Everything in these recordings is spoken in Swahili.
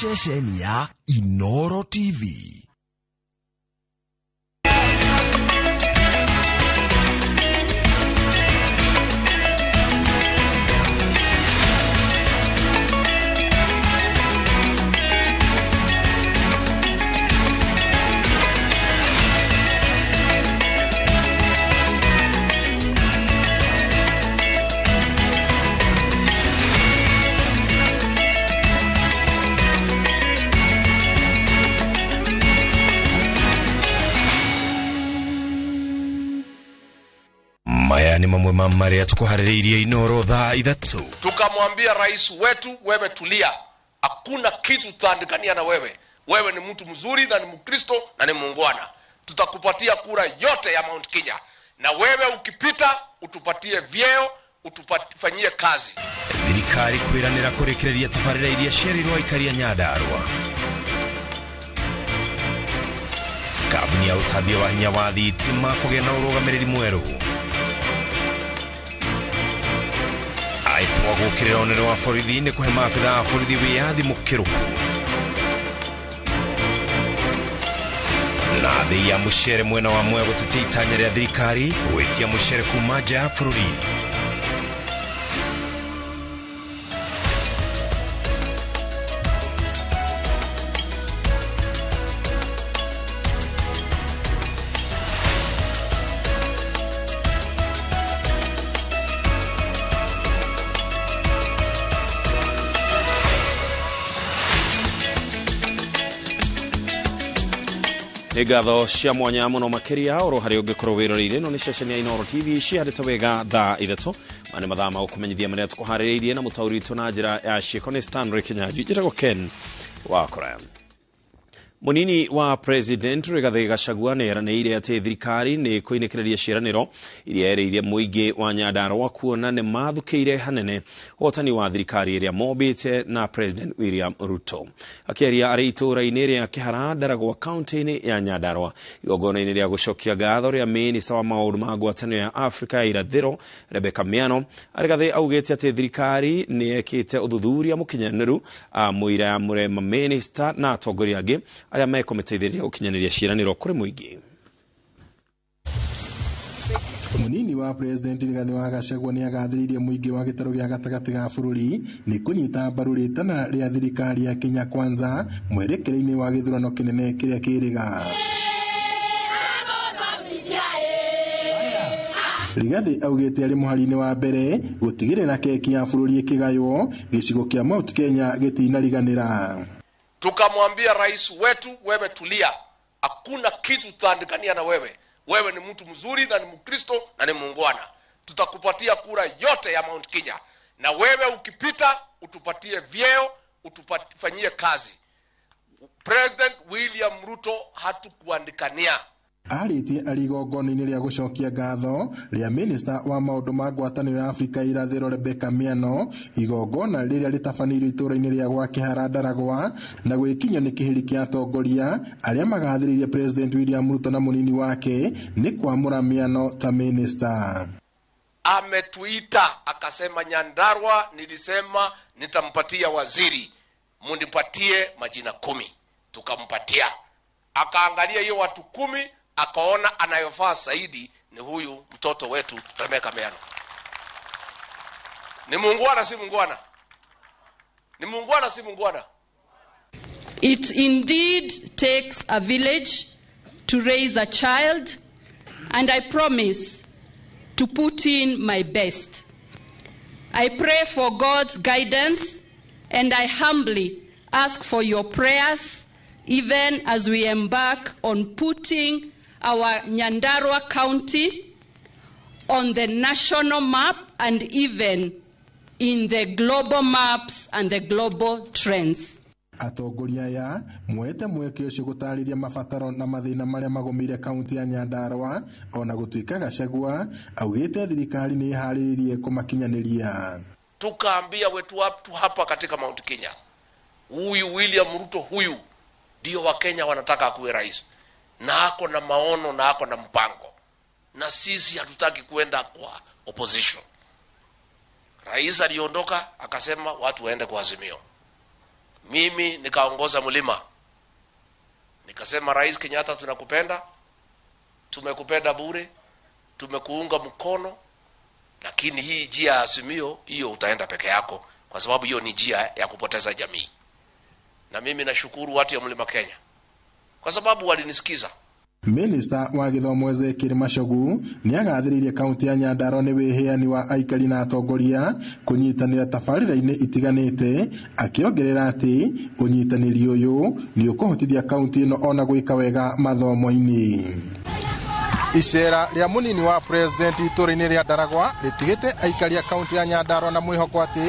ceceni ya Inoro TV. Maya ni mamwe mamari ya tukuhaririye Inoro dha idhatu. Tukamwambia rais wetu, wewe tulia. Hakuna kitu tutaandikania na wewe. Wewe ni mtu mzuri na ni Mkristo na ni muungwana. Tutakupatia kura yote ya Mount Kenya. Na wewe ukipita utupatie vyeo, utufanyie kazi. Thirikari kwiranira kurekereria tabarira iria ciarirwo aikari a Nyandarua. Kabuni ya utabia wa hinya wa thitima kugĩa na ũrũgamĩrĩri mwerũ. Aipwa gũkĩrĩra ũnene wa borithi nĩ kũhe maabitha a borithi wĩyathi mũkĩrũku. Na thĩ ya mũcere mwena wa Mwea gũtetia itanya rĩa thirikari gwĩtia mũcere kuma nja ya bũrũri. Negatho cia mwanya muno makiria oro hari ungikorwo wirorire no ni ceceni ya Inoro TV ciarite wega tha ithato mane mathama ukumenyithia maria tukuhaririirie na mutauri witu na njira ya Shekone Stanley Kinyanjui jitagwo Ken wa Korea. Munini wa President Rigathi Gachagua neranĩire atĩ thirikari nĩ kũinĩkĩrĩria ciĩranĩro iria yereirie mũingĩ wa Nyandarua kuona nĩ mathukĩire hanene hotani wa thirikari iria mobĩte na President William Ruto. Akĩaria arĩ itũũra-inĩ rĩa Kĩhara-Ndaragwa kaunti-inĩ ya Nyandarua igongona-inĩ rĩa gũcokia ngatho rĩa minista wa maũndũ ma ngwatanĩro ya Afrika ya irathĩro Rebecca Miano, Rigathi augĩte atĩ thirikari nĩ ĩkĩte ũthuthuria mũkinyanĩru mũira ya mũrema minista na atongoria angĩ aria mekometeithĩrĩria gũkinyanĩria ciĩranĩro kũrĩ mũingĩ. Munini wa President Rigathi wa Gachagua nĩ agathĩrĩirie mũingĩ wa gĩtarũ gĩa gatagatĩ ga bũrũri nĩ kũnyita mbaru rĩtana rĩa thirikari ya Kenya Kwanza mwerekereinie wa gĩthurano kĩnene kĩrĩa kĩrĩga. Rigathi augĩte arĩ mũhari-inĩ wa mbere gũtigĩrĩra keki ya bũrũri ĩkĩgaywo gĩcigo kĩa Mount Kenya gĩtinariganĩra. Tukamwambia rais wetu, wewe tulia. Hakuna kitu tutaandikania na wewe. Wewe ni mtu mzuri na ni Mkristo na ni muungwana. Tutakupatia kura yote ya Mount Kenya. Na wewe ukipita utupatie vyeo, utufanyie kazi. President William Ruto hatukuandikania. Arĩtie arĩ igongona-inĩ rĩa gũcokia ngatho rĩa minista wa maũndũ ma ngwatanĩro ya Afrika ya irathĩro Rebecca Miano, igongona rĩrĩa rĩtabanĩirio itũũra-inĩ rĩa gwa Kĩhara-Ndaragwa na gwĩkinyio nĩ kĩhĩri kĩa atongoria arĩa magathĩrĩirie President William Ruto na munini wake nĩ kwamũra Miano ta minista. Ametuita akasema, Nyandarua nilisema nitampatia waziri, munipatie majina 10. Tukampatia. Akaangalia hiyo watu 10, akaona anayofaa zaidi ni huyu mtoto wetu Rebecca Miano. Ni muungwana si muungwana? Ni muungwana si muungwana? It indeed takes a village to raise a child, and I promise to put in my best. I pray for God's guidance, and I humbly ask for your prayers even as we embark on putting our Nyandarua County on the national map and even in the global maps and the global trends. Atongoria ya mwete mweke ũcio gũtarĩria mabataro na mathĩna marĩa magũmĩire kaunti ya Nyandarua ona gũtuĩka Gachagua augĩte thirikari nĩ iharĩrĩirie kũmakinyanĩria. Tukaambia wetu watu hapa katika Mount Kenya, huyu William Ruto huyu ndio wa Kenya wanataka akuwe rais, na ako na maono na ako na mpango, na sisi hatutaki kuenda kwa opposition. Rais aliondoka akasema watu waende kwa Azimio. mimi nikaongoza mlima, nikasema Rais Kenyatta, tunakupenda, tumekupenda bure, tumekuunga mkono, lakini hii njia ya Azimio hiyo utaenda peke yako, kwa sababu hiyo ni njia ya kupoteza jamii. Na mimi nashukuru watu ya Mlima Kenya kwa sababu walinisikiza. Minister wa githomo Ezekiel Machogu ni agathiririe kaunti ya Nyandarua ni wiheani wa aikari na atongoria kunyitanira tabarĩra-inĩ itiganĩte, akiongerera ati unyitanĩri uyu ni ukuhotithia kaunti ĩno ona gwĩka wega mathomo-inĩ. Icera ria munini wa president itũra-inĩ ria Ndaragwa ritigite aikari a kaunti ya Nyandarua na mwihoko ati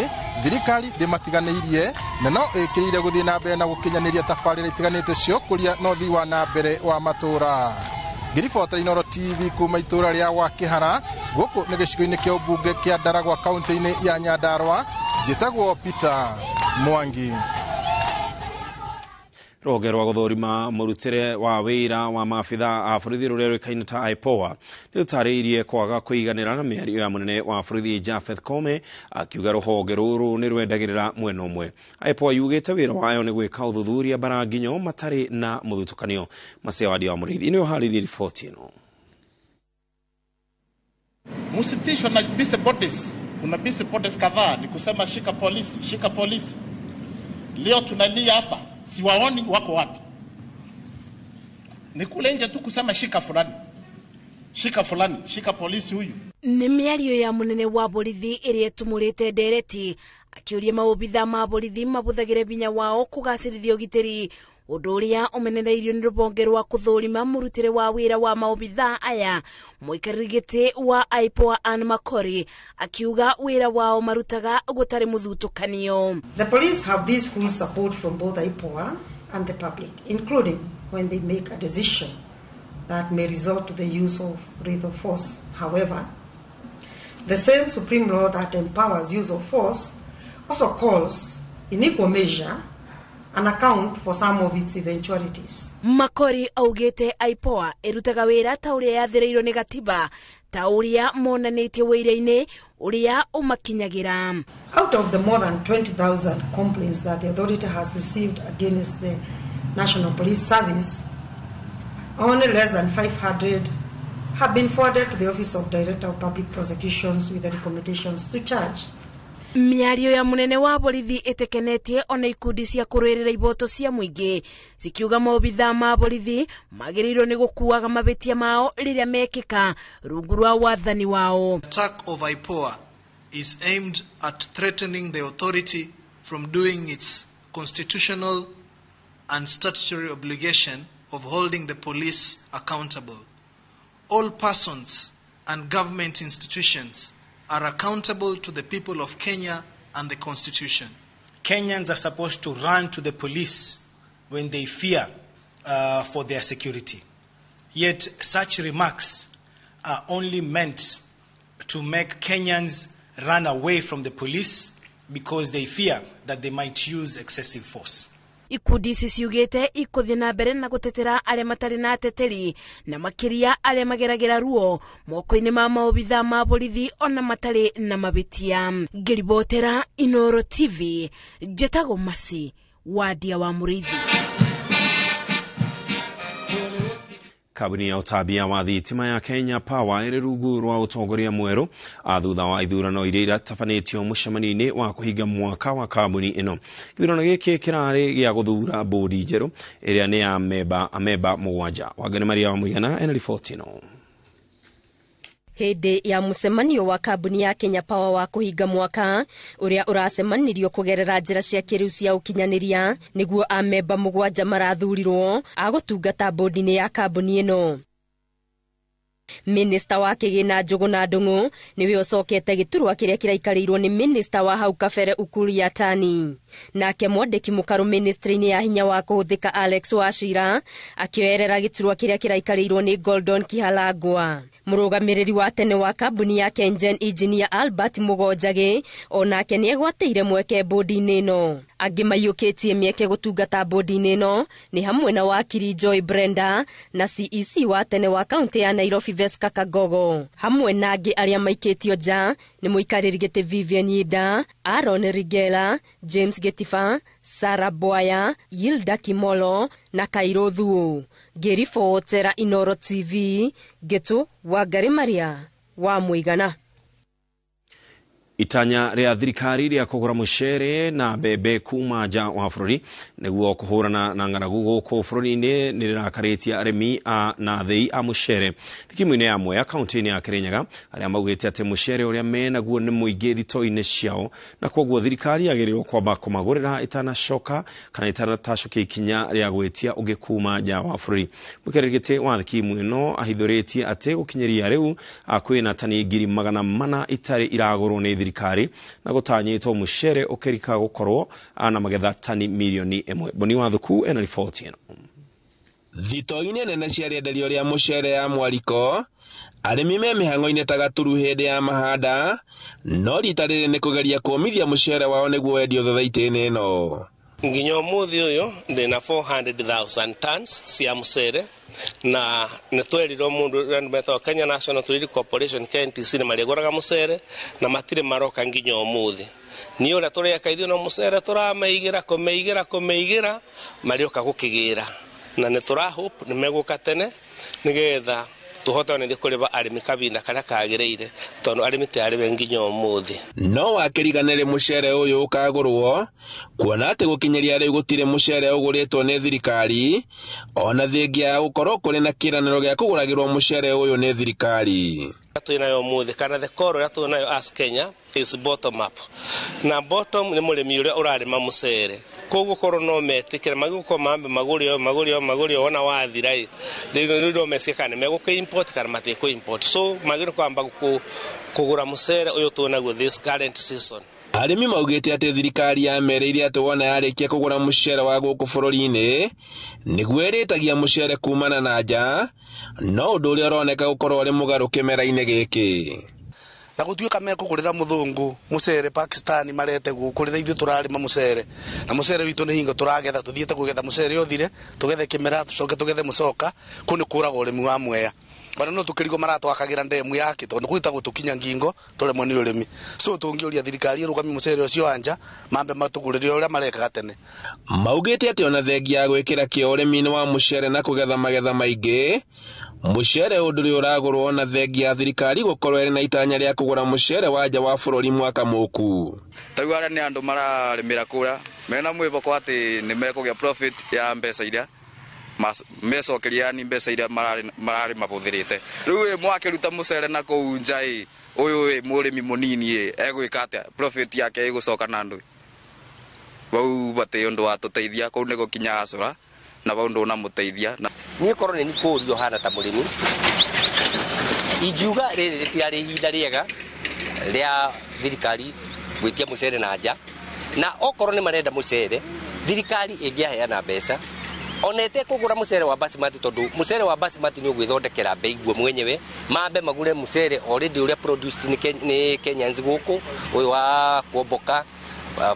thirikari ndimatiganĩirie na no ĩkĩrĩire gũthiĩ na mbere na gũkinyanĩria tabarĩra itiganĩte cio kũria no thi wa na mbere wa matũra. Ngiribota Inoro TV kuma itũra ria gwa Kĩhara gũkũ nĩ gĩcigo-inĩ kĩa ũmbunge kĩa Ndaragwa kaunti-inĩ ya Nyandarua, njĩtagwo Peter Mwangi. Roge rwa gũthũrima mũrutĩre wa wĩra wa maabitha a bũrũri rũrĩa rũĩkaine ta IPOA nĩ rũtarĩirie kwaga kũiganĩra na mĩario ya mũnene wa bũrũri Japheth Koome, akiuga rũhonge rũrũ nĩ rwendagĩrĩra mwena ũmwe. IPOA yugĩte wĩra wayo nĩ gwĩka ũthuthuria baranginyo matarĩ na mũthutũkanio. Masea Wadi wa Mũrĩithi nĩyo harĩirie riboti ĩno. Musitishwe na busy bodies. Kuna busy bodies kadhaa ni kusema shika polisi, shika polisi. Leo tunalia hapa, siwaoni wako wapi. Ni kule nje tu kusema shika fulani, shika fulani, shika polisi huyu. Nĩ mĩario ya mũnene wa borithi ĩrĩa ĩtumũrĩte ndereti, akĩũria maobitha ma borithi mabuthagĩre binya wao kũgacĩrithia ũgitĩri, ũndũ ũrĩa ũmenereirio nĩ rũhonge rwa kũthũrima mũrutĩre wa wĩra wa maobitha aya. Mũikarĩri gĩtĩ wa IPOA Anne Makori akiuga wĩra wao marutaga gũtarĩ mũthutũkanio. The police have this full support from both IPOA and the public, including when they make a decision that may resort to the use of lethal force. However, the same supreme law that empowers use of force also calls, in equal measure, an account for some of its eventualities. Makori augete IPOA erutaga wĩra ta ũrĩa yathĩrĩirwo nĩ gatiba, ta ũrĩa monanĩtie wĩra-inĩ ũrĩa ũmakinyagĩra. Out of the more than 20,000 complaints that the authority has received against the National Police Service, only less than 500 have been forwarded to the Office of Director of Public Prosecutions with the recommendations to charge. Mĩario ya mũnene wa borithi ĩtekenetie ona ikundi cia kũrũĩrĩra iboto cia mũingĩ zikiuga maobitha ma borithi magĩrĩirwo nĩ gũkuaga mabĩtia mao rĩrĩa mekĩka rungu rwa wathani wao. Attack of IPOA is aimed at threatening the authority from doing its constitutional and statutory obligation of holding the police accountable. All persons and government institutions are accountable to the people of Kenya and the Constitution. Kenyans are supposed to run to the police when they fear for their security. Yet such remarks are only meant to make Kenyans run away from the police because they fear that they might use excessive force. Ikundi ici ciugĩte ikũthiĩ na mbere na gũtetera arĩa matarĩ na ateteri na makĩria arĩa mageragĩra ruo moko-inĩ ma maobitha ma borithi ona matarĩ na mabĩtia. Ngĩribotera Inoro TV, njĩtagwo Masi Wadia wa Mũrĩithi. Kabuni ya ũtambia wa thitima ya Kenya Power ĩrĩ rungu rwa ũtongoria mwerũ thutha wa ithurano iria iratabanĩtio mũcemanio-inĩ wa kũhinga mwaka wa kabuni ĩno. Gĩthurano gĩkĩ kĩrarĩ gĩa gũthura bodi njerũ ĩrĩa nĩ ya amemba mũgwanja. Wangari Maria wa Mũigana ena riboti ĩno. Hĩndĩ ya mũcemanio wa kabuni ya Kenya Power wa kũhinga mwaka ũrĩa ũracemanirio kũgerera njĩra cia kĩrĩu cia ũkinyanĩria nĩguo amemba mũgwanja marathurirwo agũtungata bodi-inĩ ya kabuni ĩno. Minister wa Kĩgĩna Njũgũna Ndung'u nĩwe ũcokete gĩturwa kĩrĩa kĩraikarĩirwo nĩ minister wa hau kabere Ukur Yatani. Nake mwandĩki mũkaru ministry-inĩ ya hinya wa kũhũthĩka Alex Wachira akĩoerera gĩturwa kĩrĩa kĩraikarĩirwo nĩ Gordon Kihalagwa. Mũrũgamĩrĩri wa tene wa kabuni ya Kengen Engineer Albert Mugonjagi onake nĩegwatĩire mweke bodi-inĩ ĩno. Angĩ maiyũkĩtie mĩeke gũtungata bodi-inĩ ĩno nĩ hamwe na wakiri Joy Brenda na CEC wa tene wa kaunti ya Nairobi Veska Kagogo. Hamwe na angĩ arĩa maikĩtio nja nĩ mũikarĩri gĩtĩ Vivian Yida, Aaron Rigela, James Getifa, Sara Boya, Yilda Kimolo na Kairo Thuo. Ngĩribotera Inoro TV, Geto wa Garimaria wa Muigana. Itanya ria thirikari ria kugura mucere na mbembe kuma nja wa bururi niguo kuhurana na ng'aragu guku bururi-ini ni rirakaritie arimi na thei a mucere thikimu-ini ya Mwea kaunti-ini ya Kirinyaga aria maugite ati mucere uria menaguo ni muingi thito-ini ciao na koguo thirikari yagirirwo kwamba kumagurira itanacoka kana itanatacokia ikinya ria gwitia ungi kuma nja wa bururi. Mukererigiti wa thikimu ino ahithuritie ati gukinyiria riu kwina tani 400 itari iragurwo ni thirikari na gutanyitwo mucere ukirika gukorwo na magetha tani milioni 1. Boni wa thuku ena ripoti ino. Thito-ini nene cia rienderio ria mucere ya Mwariko arimi me mihango-ini ta Gaturu hindi ya mahanda no rita riri ni kugeria kumithia mucere wao niguo wendio thothaiti-ini ino. Nginya umuthi uyu ndina 400,000 tons cia mucere na nitwerirwo mundu metho Kenya National Trade Corporation KNTC ni mariguraga mucere na matire maroka nginya umuthi ni ura turia kaithio no mucere turamaigira kumeigira marioka gukigira na ni tura hope ni meguka tene nigetha tuhota ne kuriba arimi kabinda kana kagireire tondu arimi ti ari benginya umuthi no wakiriganire mucere uyu ukagurwo kuona ati gukinyeria riu gutire mucere uguritwo ni thirikari ona thengia ya gukorwo kuri na kiraniro gia kuguragirwo mucere uyu ni thirikari. Tuinayo umuthi kana the core ya tuinayo as Kenya is bottom up na bottom ni murimi uria urarima mucere koguo korwo no metikira maguko mambe magurio ona wathirai ndio mesika ne meguko import kana mateko import so magiro kwamba kugura mucere uyu tunaguo this current season. Arimi maugite ati thirikari yamereire ati wona yarikia kugura mucere wa guku bururi-ini niguo iritagia mucere kumana na nja no undu uria uroneka gukorwo uri mugaru kimera-ini giki na gutuika mekugurira muthungu mucere Pakistan marete gukurira ithu turarima mucere na mucere witu ni hingo turagetha tuthiete kugetha mucere uthire tugethe kimera tucoke tugethe mucoka kuni kuraga urimi wa Mwea bana no tukirigo maratwakagira ndemu yake tondu kwita gutukinya ngingo turemwe ni urimi so tungiuria thirikari rugami mucere ucio anja mambe matugurire uria marekaga tene. Maugite ati ona thengia ya gwikira kio urimi-ini wa mucere na kugetha magetha maingi mucere uduri uragurwo na thengia ya thirikari gukorwo eri na itanya ria kugura mucere wa nja wa bururi mwaka muku. Tarugara ni andu mararimira kura mena mwiboko ati ni mekugia profit ya mbeca iria mecokeria ni mbeca iria marari mabuthirite riu mwakiruta mucere na kou nja uyu murimi munini egwika atia profit yake igucoka na ndu bau bate undu wa tuteithia kou ni gukinya acura na bau ndu na muteithia ni korwo ni kurio hana ta murimi igiuga riri ritiari ihinda riega ria thirikari gwitia mucere na nja na okorwo ni marenda mucere thirikari ingiaheana mbeca onete kugura mucere wa basmati tondu mucere wa basmati ni ugwithondekera bei guo mwenyewe mambe magure mucere already uria produced ni Kenyans guku uyu wa kuomboka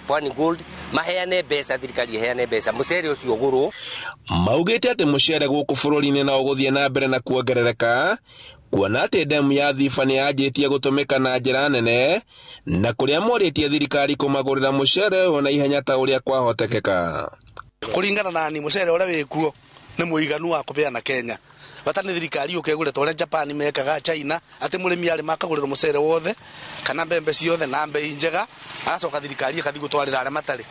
Pwani Gold maheane mbeca thirikari iheane mbeca mucere ucio guru. Maugite ati mucere guku bururi-ini na uguthie na mbere na kuongerereka kuona ati demu ya Thiba ni yanjitie gutumika na njira nene na kuria moritie thirikari kumagurira mucere ona ihenya ta uria kwahotekeka. Kuringana na ni mucere uria wikuo ni muiganu wa kubeana Kenya batani thirikari ukegure tore Japan mekaga China ati murimi ari makagurira mucere wothe kana mbembe ciothe na mbei njega aracoka thirikari akathi gutwarira aria matari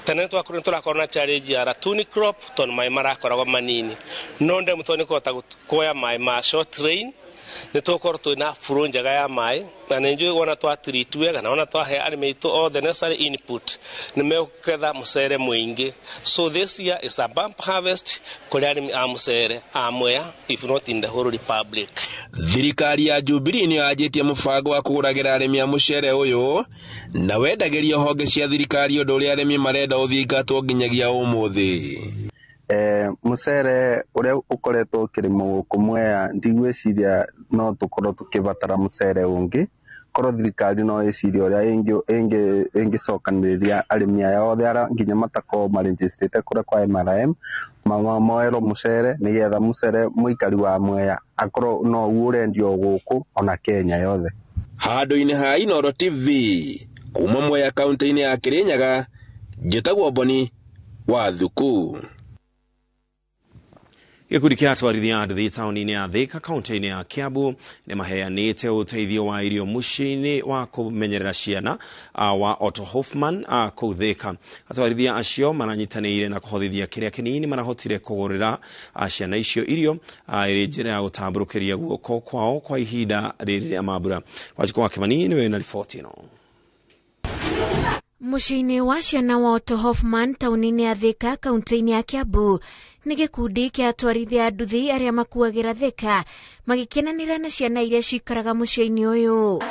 tene turakorwo na challenge ya ratuni crop ton mai marakoragwo manini no ndemu toni kota kuoya mai ma short rain ni tukorwo twina furu njega ya mai na ninjui wona twatreat wega na wona twahe arimi itu all the necessary input ni meketha mucere mwingi so this year is a bump harvest kuri arimi a mucere a Mwea if not in the whole republic. Thirikari ya Jubilee ni yajitie mubango wa kuguragira arimi a mucere uyu na wendagiria honge cia thirikari undu uria arimi marenda uthingatwo nginyagia umuthi. Mucere uria ukoretwo ukirimo Mwea ndigwiciria no tukorwo tukibatara mucere ungi korwo thirikari no iciria uria ingicokaniriria arimi aya othe ara nginya matako maregistrate kuria kwa MRM moero mucere nigetha mucere muikari wa Mwea akorwo no urendio guku ona Kenya yothe. Handu-ini ha Inoro TV kuma Mwea kaunti-ini ya Kirinyaga Njĩtagwo Boni wa Thuku. Gĩkundi kĩa atwarithia a nduthi taũni-inĩ ya Thika kaunti-inĩ ya Kiambu nĩ maheanĩte ũteithio wa irio mũciĩ-inĩ wa kũmenyerera ciana wa Otto Hoffman kũu Thika. Atwarithia acio maranyitanĩire na kũhothithia kĩrĩa kĩnini marahotire kũgũrĩra ciana icio irio ĩrĩ njĩra ya gũtambũrũkĩria guoko kwao kwa ihinda rĩrĩ rĩa mambura. Wanjikũ wa Kĩmani nĩwe na riboti ĩno. Mũciĩ-inĩ wa ciana wa Otto Hoffman taũni-inĩ ya Thika kaunti-inĩ ya Kiambu nĩ gĩkundi kĩa atwarithia a nduthi arĩa makuagĩra Thika magĩkenanĩra na ciana iria cikaraga mũciĩ-inĩ ũyũ.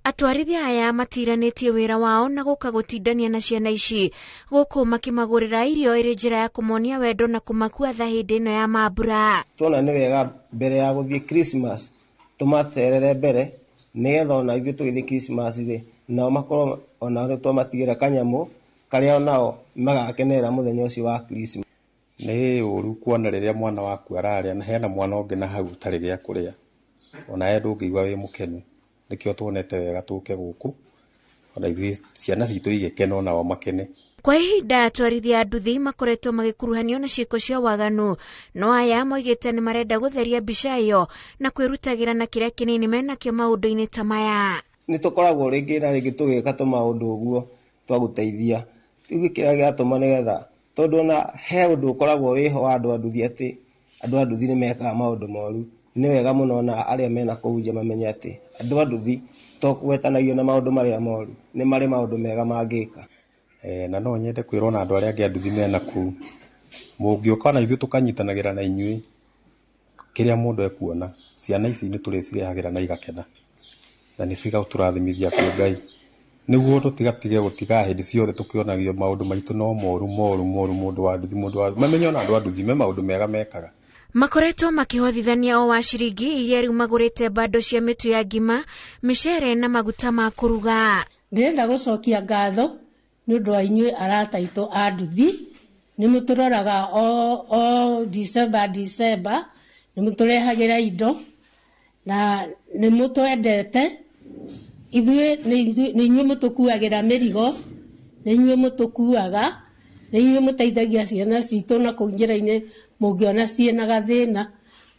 Atwarithia aya matiranĩtie wĩra wao na gũka gũtindania na ciana ici gũkũ makĩmagũrĩra irio ĩrĩ njĩra ya kũmonia wendo na kũmakua tha hĩndĩ ĩno ya mambura. Tuona nĩ wega mbere ya gũthiĩ Christmas tũmacerere mbere nĩgetha ona ithuĩ tũgĩthiĩ Christmas rĩ nao makorwo ona twamatigĩra kanyamũ karĩa onao magakenerera mũthenya ũcio wa Christmas. Nĩ ũru kuona rĩrĩa mwana waku ararĩa na hena mwana ũngĩ na hau tarĩ gĩa kũrĩa, ona we ndũngĩigua wĩ mũkenu. Nĩkĩo tuonete wega tũke gũkũ ona ithuĩ ciana citũ igĩkena onao makene. Kwa ihinda atwarithia a nduthi makoretwo magĩkuruhanio na ciĩko cia waganu, no aya moigĩte nĩ marenda gũtheria mbica ĩyo na kwĩrutagĩra na kĩrĩa kĩnini menakĩo maũndũ-inĩ ta maya. Nĩ tũkoragwo rĩngĩ na rĩngĩ tũgĩka tũmaũndũ ũguo twa gũteithia. Rĩu kĩrĩa gĩatũma nĩgetha tondũ ona he ũndũ ũkoragwo wĩho wa andũ a nduthi atĩ andũ a nduthi nĩ mekaga maũndũ moru. Nĩ wega mũno na arĩa mena kũu nja mamenye atĩ andũ a nduthi to kũgwetanagio na maũndũ marĩa moru, nĩ marĩ maũndũ mega mangĩka. Na no nyende kwĩrwo na andũ arĩa angĩ a nduthi mena kũu, mũngĩũka na ithuĩ tũkanyitanagĩra na inyuĩ kĩrĩa mũndũ ekuona, ciana ici nĩ tũrĩcirehagĩra na igakena na nĩ cigatũrathimithia kwĩ Ngai, nĩguo tũtigatige gũtiga hĩndĩ ciothe tũkĩonagio maũndũ maitũ no moru mũndũ wa nduthi mamenye ona andũ a nduthi me maũndũ mega mekaga. Makoretwo makĩhothithania o wa ciringi iria rĩu magũrĩte bando cia mĩtu ya ngima, mĩcere na maguta ma kũruga. Ndĩrenda gũcokia ngatho nĩ ũndũ wa inyuĩ arata aitũ a nduthi, nĩ mũtũroraga o December nĩ mũtũrehagĩra indo na nĩ mũtwendete. Ithuĩ nĩ inyuĩ mũtũkuagĩra mĩrigo, nĩ inyuĩ mũtũkuaga, nĩ inyuĩ mũteithagia ciana citũ na kũu njĩra-inĩ mũngĩona ciĩna gathĩna.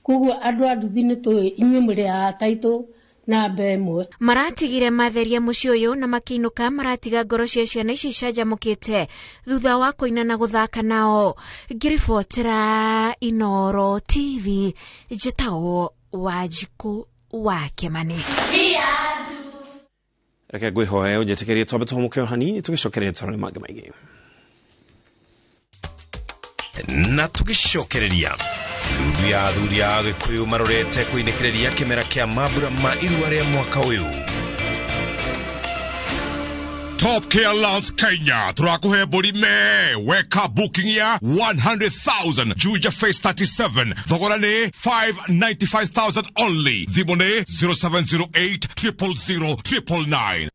Koguo andũ a nduthi nĩ tũĩ inyuĩ mũrĩ arata aitũ namba ĩmwe. Maratigire matheria mũciĩ ũyũ na makĩinũka maratiga ngoro cia ciana ici canjamũkĩte thutha wa kũina na gũthaka nao. Ngĩribotera Inoro TV, njĩtagwo Wanjikũ wa Kĩmani. Reke ngwĩhoe ũnjĩtĩkĩrie twambe tũhũmũke hanini tũgĩcokereria tũrore mangĩ maingĩ. Na tũgĩcokereria ndudu ya athuri a Gĩkũyũ marorete kwĩnĩkĩrĩria kĩmera kĩa mambura ma irua rĩa mwaka ũyũ. Top Care Lounge Kenya turakuhe burime weka booking ya 100,000 Juja Phase 37 thogora ni 595,000 only thimone 0708 000 999.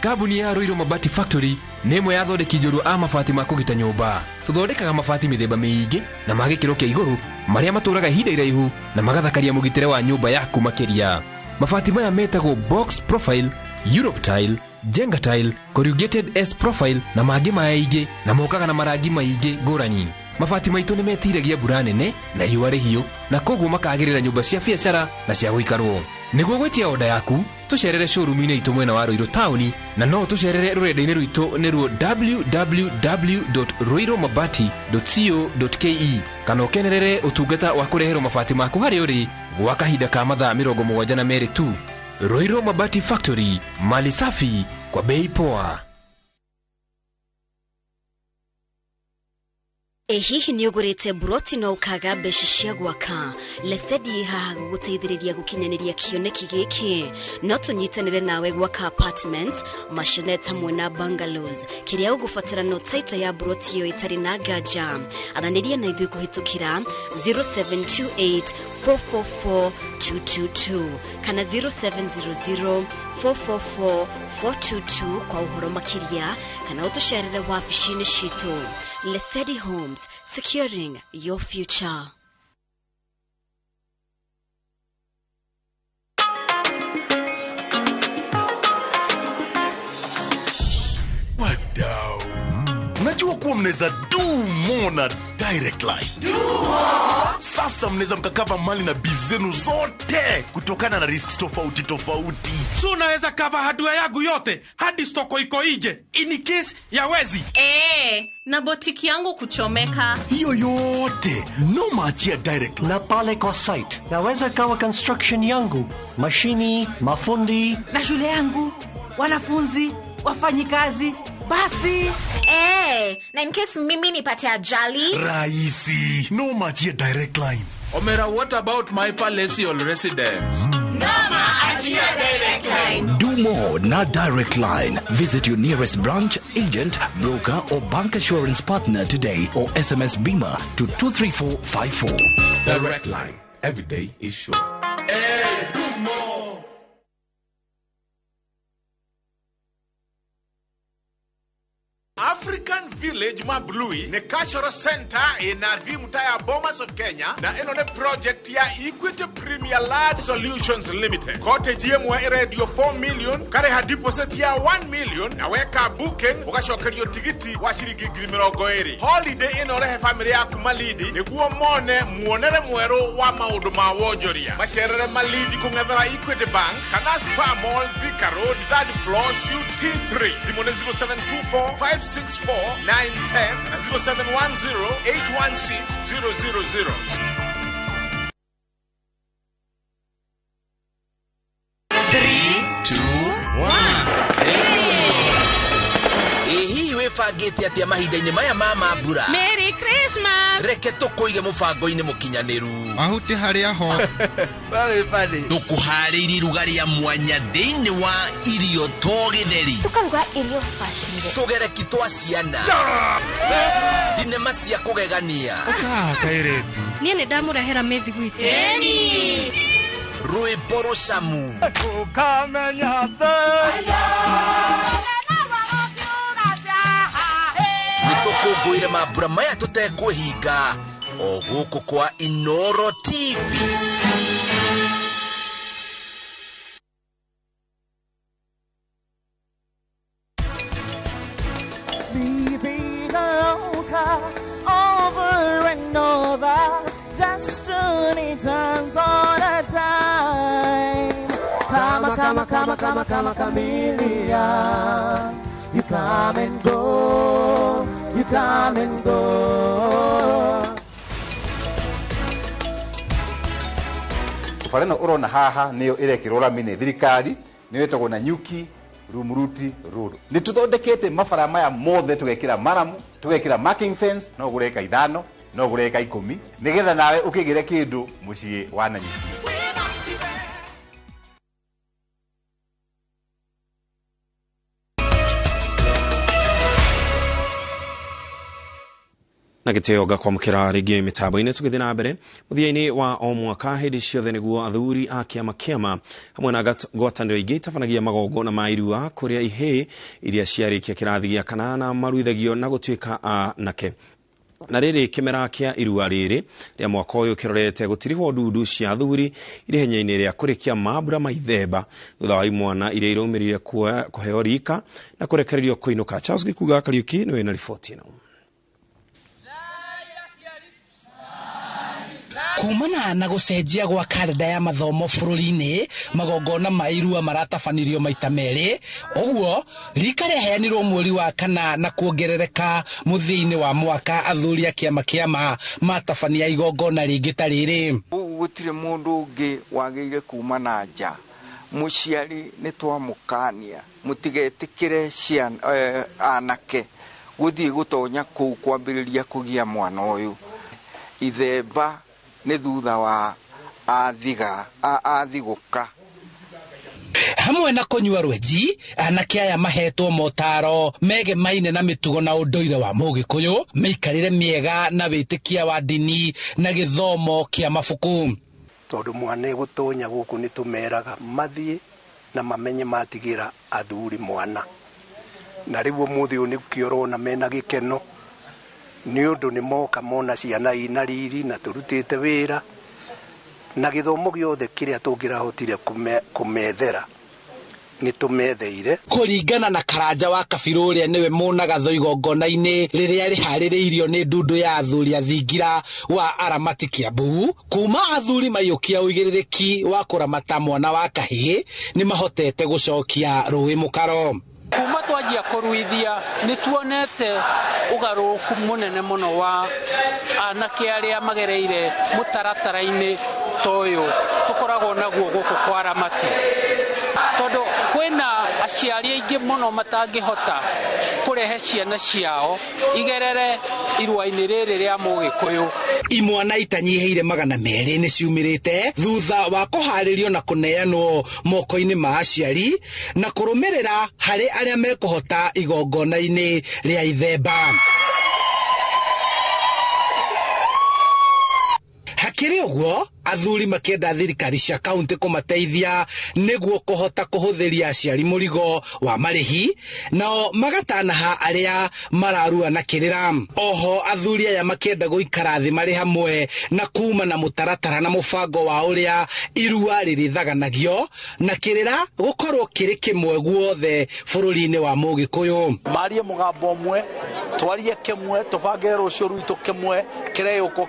Kambuni ya Roiro Mabati Factory nĩ ĩmwe ya athondeki njorua a mabati ma kũgita nyũmba. Tũthondekaga mabati mĩthemba mĩingĩ na ma gĩkĩro kĩa igũrũ marĩa matũraga ihinda iraihu na magathakaria mũgitĩre wa nyũmba yaku makĩria. Mabati maya metagwo Box Profile, Europe Tile, Jenga Tile, Corrugated S Profile na mangĩ maingĩ na mokaga na marangi maingĩ ngũrani. Mabati maitũ nĩ metiragia mbura nene na riũa rĩhiũ na koguo makagĩrĩra nyũmba cia biacara na cia gũikarwo. Nĩguo gwetia oda yaku, tũcerere showroom-inĩ itũ mwena wa Roiro Town na no tũcerere rũrenda-inĩ rwitũ nĩruo www.roiromabati.co.ke kana ũkenerere ũtungata wa kũreherwo mabati maku harĩa ũrĩ gwa kahinda ka mathaa 72 tu. Roiro Mabati Factory, mali safi kwa bei poa. Hihi nĩ ũgũrĩte buroti na ũkaga mbeca cia gwaka? Lesedi haha gũgũteithĩrĩria gũkinyanĩria kĩoneki gĩkĩ. No tũnyitanĩre nawe gwaka apartments, maisonette hamwe na bungalows. Kĩrĩa ũgũbatara no taita ya buroti ĩyo ĩtarĩ na nganja. Aranĩria na ithuĩ kũhĩtũkĩra 0728 444 222 kana 0700 444 422 kwa ũhoro makĩria kana ũtũcerere wabici-inĩ citũ. Lesedi Homes, securing your future. mnaweza do more na direct line. Sasa mnaweza mkakava mali na bizenu zote kutokana na risks tofauti tofauti. So unaweza cover hardware yangu yote hadi stoko iko nje in case ya wezi. Na botiki yangu kuchomeka. Hiyo yote no machia direct line. Na pale kwa site naweza kawa construction yangu, mashini, mafundi na shule yangu, wanafunzi, wafanyikazi. Basi na in case mimi nipate ajali, rahisi, no machia direct line. Omera, what about my palatial residence? Nama achia direct line. Do more na direct line. Visit your nearest branch, agent, broker or bank assurance partner today or SMS Bima to 23454. Direct line. Every day is sure. Do more. African Village Mablui ne Cultural Center inathi mutaya Bomas of Kenya na inone project ya Equity Premier Land Solutions Limited. Kote GMW radio 4 million kare ha deposit ya 1 million na weka booking ukashokerio tigiti wa shilingi 20,000. Holiday inorehe family yaku Malidi niguo mone muonere mwero wa maudu ma wonjoria. Masherere Malidi kungethera Equity Bank kana Spa Mall Thika Road 3rd floor suite T3. Dimone 0724 564-910 na 0710-816-000. Wefagete atia mahinda-ini maya mama mbura. Merry Christmas. Reke tukuige mubango-ini mukinyaniru. Mahuti haria ho. Bawe fani. Tukuhariri rugari ya mwanya thiini wa irio to githeri. tukaruga irio fashionable. Tugere kitwa ciana. Dinema cia kugegania. Kairetu. Nie ne ndamurehera methi gwitu. Eni. Rwimbo rucamu. Ukamenya Nitukunguire mambura maya tutekwihinga o guku kwa Inoro TV. Leaving over and over, destiny turns on a dime. Come, chameleon. You come and go, you come and go. Fareno urona haha niyo irekirora mine thirikari niyo etagwo na nyuki Rumuruti Road. Ni tuthondekete mafara maya mothe tugekira maramu, tugekira marking fence, no gureka 5, no gureka 10, nigetha nawe ukigire kindu mucii wa Nanyuki. na giteo gakwamukira rigi mitambo-ini tugithi na mbere muthia-ini wa o mwaka hindi ciothe niguo athuri a kiama hamwe na ngwataniro ingi itabanagia magongona ma irua kuria ihii iria ciarikia kirathi gia kanana maruithagio na gutuika anake. Na riri kimera kia irua riri ria mwaka uyu kirorete gutiriho ndudu cia athuri iri henya-ini ria kurikia mambura maithemba thutha wa imwana iria iraumirire kuheo rika na kurekererio kuinuka. Charles Gikuga Kariuki niwe na riboti ino. Kumana na gucenjia gwa kalenda ya mathomo bururi-ini, magongona ma irua maratabanirio maita meri. Oguo rika riheanirwo mweri wa kana na kuongerereka muthia-ini wa mwaka athuri a kiama matabania igongona ringi ta riri. Gutire mundu ungi wageire kuma na nja. Muciari ni twamukania mutigetikire ciana anake guthii gutonya kuu kwambiriria kugia mwana uyu. Ithemba ni thutha wa athiguka. Hamwe na kunyua rweji, anake aya mahetwo motaro mege maine na mitugo na unduire wa Mugikuyu, meikarire miega na witikia wa dini na githomo kia mabuku. Tondu mwana gutonya guku ni tumeraga mathie na mamenye matigira athuri mwana. Na riu muthi uni kiorona mena gikeno ni undu ni moka mona ciana ina riri na turutite wira na githomo giothe kiria tungirahotire kumethera nitumetheire kuringana na Karanja wa Kabiru uria niwe munagatho igongona-ini riria rihaririirio ni ndundu ya athuri athingira wa Aramati Kiambu. Kuma athuri mayukia uigiririki wa kuramata mwana wa kahii ni mahotete gucokia rui mukaro. Kuma twajia kuruithia ni tuonete ugaruku munene muno wa anake aria magereire mutaratara-ini toyo tukoragwo naguo guku kwa Aramati, tondu kwina aciari aingi muno matangihota kurehe ciana ciao igerere irua-ini riri ria Mugikuyu. Imwana itanyiheire 200 ni ciumirite thutha wa kuharirio na kuneanwo moko-ini ma aciari na kurumirira hari aria mekuhota igongona-ini ria ithemba. Hakiri uguo athuri makienda thirikari cia kaunti kumateithia niguo kuhota kuhuthiria aciari murigo wa marihi nao magatanaha aria mararua na kirira. Oho athuri aya makienda guikara thi mari hamwe na kuma na mutaratara na mubango wa uria irua ririthaganagio na kirira gukorwo kiri kimwe guothe bururi-ini wa Mugikuyu. marie mugambo mwe twarie kimwe tubange rucio rwitu kimwe kireyuko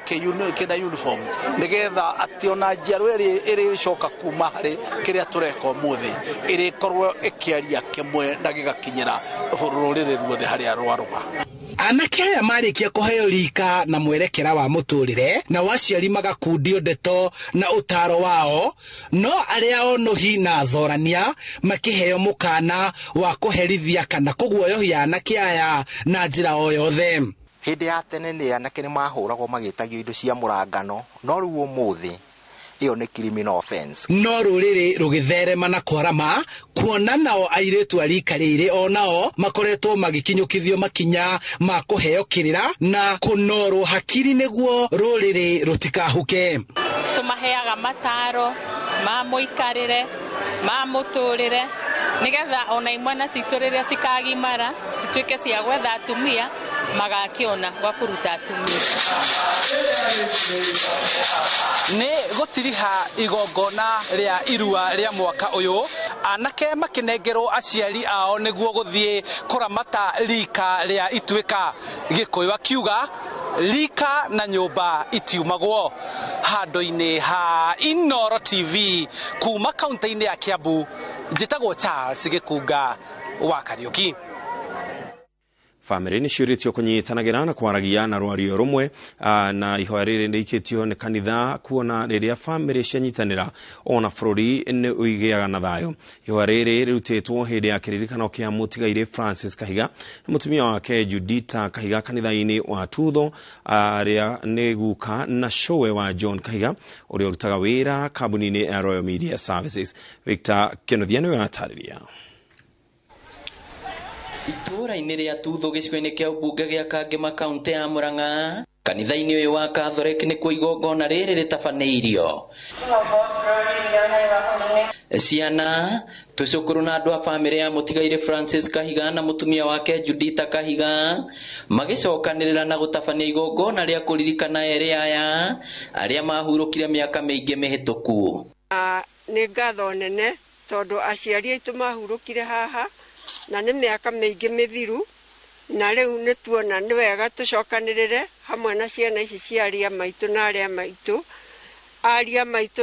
kina uniform nigetha ati ona njiarwa iri coka kuma hari kiria tureka umuthi iri korwo ikiaria kimwe na gigakinyira ruriri ruothe haria rwaruma. Anake aya marikia kuheo rika na mwerekera wa muturire na waciari magakundio ndeto na utaro wao, no aria onohi na thorania makiheo mukana wa kuherithia kana kuguoyohia anake aya na njira o yothe. Hindi ya tene ni anake ni mahuragwo magitagio indo cia murangano, no riu umuthi iyo ni criminal offense. No ruriri rugitherema na kwarama kuona nao airetu arika riri onao makoretwo magikinyukithio makinya ma kuheo kirira na kunorwo hakiri niguo ruriri rutikahuke. Tumaheaga mataro ma muikarire ma muturire nigetha ona imwana citu riria cikagimara cituike cia gwetha atumia magakiona gwa kuruta atumia. Ni gutiriha igongona ria irua ria mwaka uyu anake makinengerwo aciari ao niguo guthie kuramata rika ria ituika. Gikuyu akiuga rika na nyumba itiumagwo. Handu-ini ha Inoro TV kuma kaunti-ini ya Kiambu, njitagwo Charles Gikunga wa Kariuki. Family ni ciuritio kunyitanagira na kwaragia na rwario rumwe na ihoya riri ndikitio ni kanitha kuona riria family cianyitanira ona bururi ni uigiaga na thayo. Ihoya riri rirutitwo hindi ya kiririkano kia mutigaire Francis Kahiga na mutumia wake Judita Kahiga kanitha-ini wa Tutho ria ni guka na showe wa John Kahiga uria urutaga wira kambuni-ini ya Royal Media Services. Victor Kenothiano yanatariria. Itura-ini ria Tutho gicigo-ini kia ubunge gia Kangema kaunti ya Murang'a, kanitha-ini uyu wa Catholic ni kuo igongona riri ritabaneirio. Ciana tucukuru na andu a family ya mutigaire Francis Kahiga na mutumia wake Judita Kahiga magicokanirira na gutabania igongona ria kuririkana eri aya aria mahurukire miaka miingi mihituku. Ni ngatho nene tondu aciari aitu mahurukire haha na ni miaka miingi mithiru na riu ni tuona ni wega tucokanirire hamwe na ciana ici cia aria maitu na aria maitu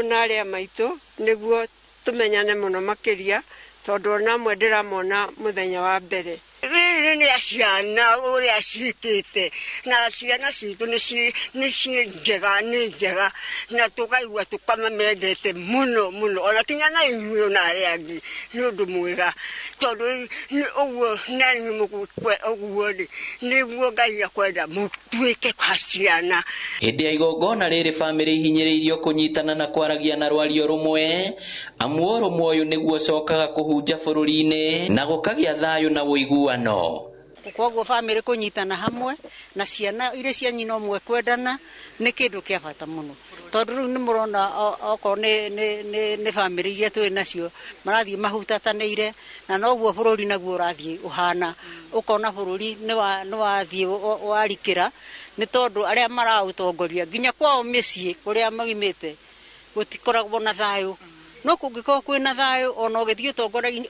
na aria maitu niguo tumenyane muno makiria tondu ona mwe ndiramona muthenya wa mbere. Riri ni ciana uria cikite na ciana citu ni njega na tukaigua tukamamendete muno ona kinya na inyuĩ na arĩa angĩ nĩ ũndũ mwega tondũ ũguo nani mũgũkwe ũguo nĩguo Ngai akwenda mũtuĩke kwa ciana. Hĩndĩ ya igongona rĩrĩ bamĩrĩ ihinyĩrĩirio kũnyitana na kwaragia na rwario rumwe amu ũrũmwe ũyũ nĩguo cokaga kũhunja bũrũri-inĩ na gũkagĩa thayũ na ũiguano. Koguo family kunyitana hamwe na ciana ire cia nyina umwe kwendana ni kindu kia bata muno tondu riu ni murona oko ni family iria twi nacio marathie mahutatanire na noguo bururi naguo urathie uhana ukona bururi ni wathie warikira ni tondu aria marautongoria nginya kwao micii kuria magimite gutikoragwo na thayu no kungiko kwina thayo ona ugithie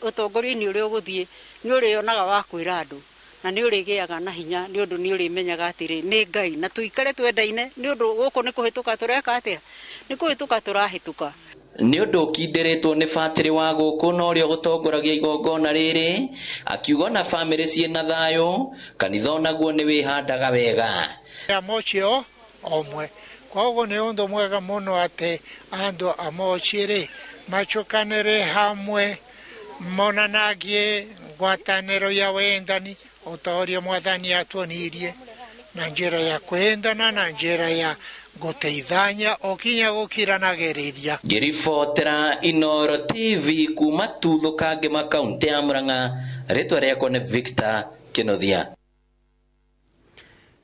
utongoria-ini uria uguthie ni urionaga wa kwira andu na ni urigiaga na hinya ni undu ni urimenyaga atiri ni Ngai na tuikare twendaine ni undu guku ni kuhituka tureka atia ni kuhituka turahituka ni undu kindiritwo ni fatiri wa guku no rio gutongoragia igongona riri akiuga na family ciena thayo kanitha onaguo ni wihandaga wega amochio omwe koguo ni undu mwega muno ati andu amochire machukanire hamwe monanagie ngwataniro ya wendani utorio mwathani atuonirie na njira ya kwendana na njira ya guteithania okinya gukiranagiriria. Ngiribotera Inoro TV kuma Tuthukange makaunti ya Murang'a, ritwa riakwa ni Victor Kinothia.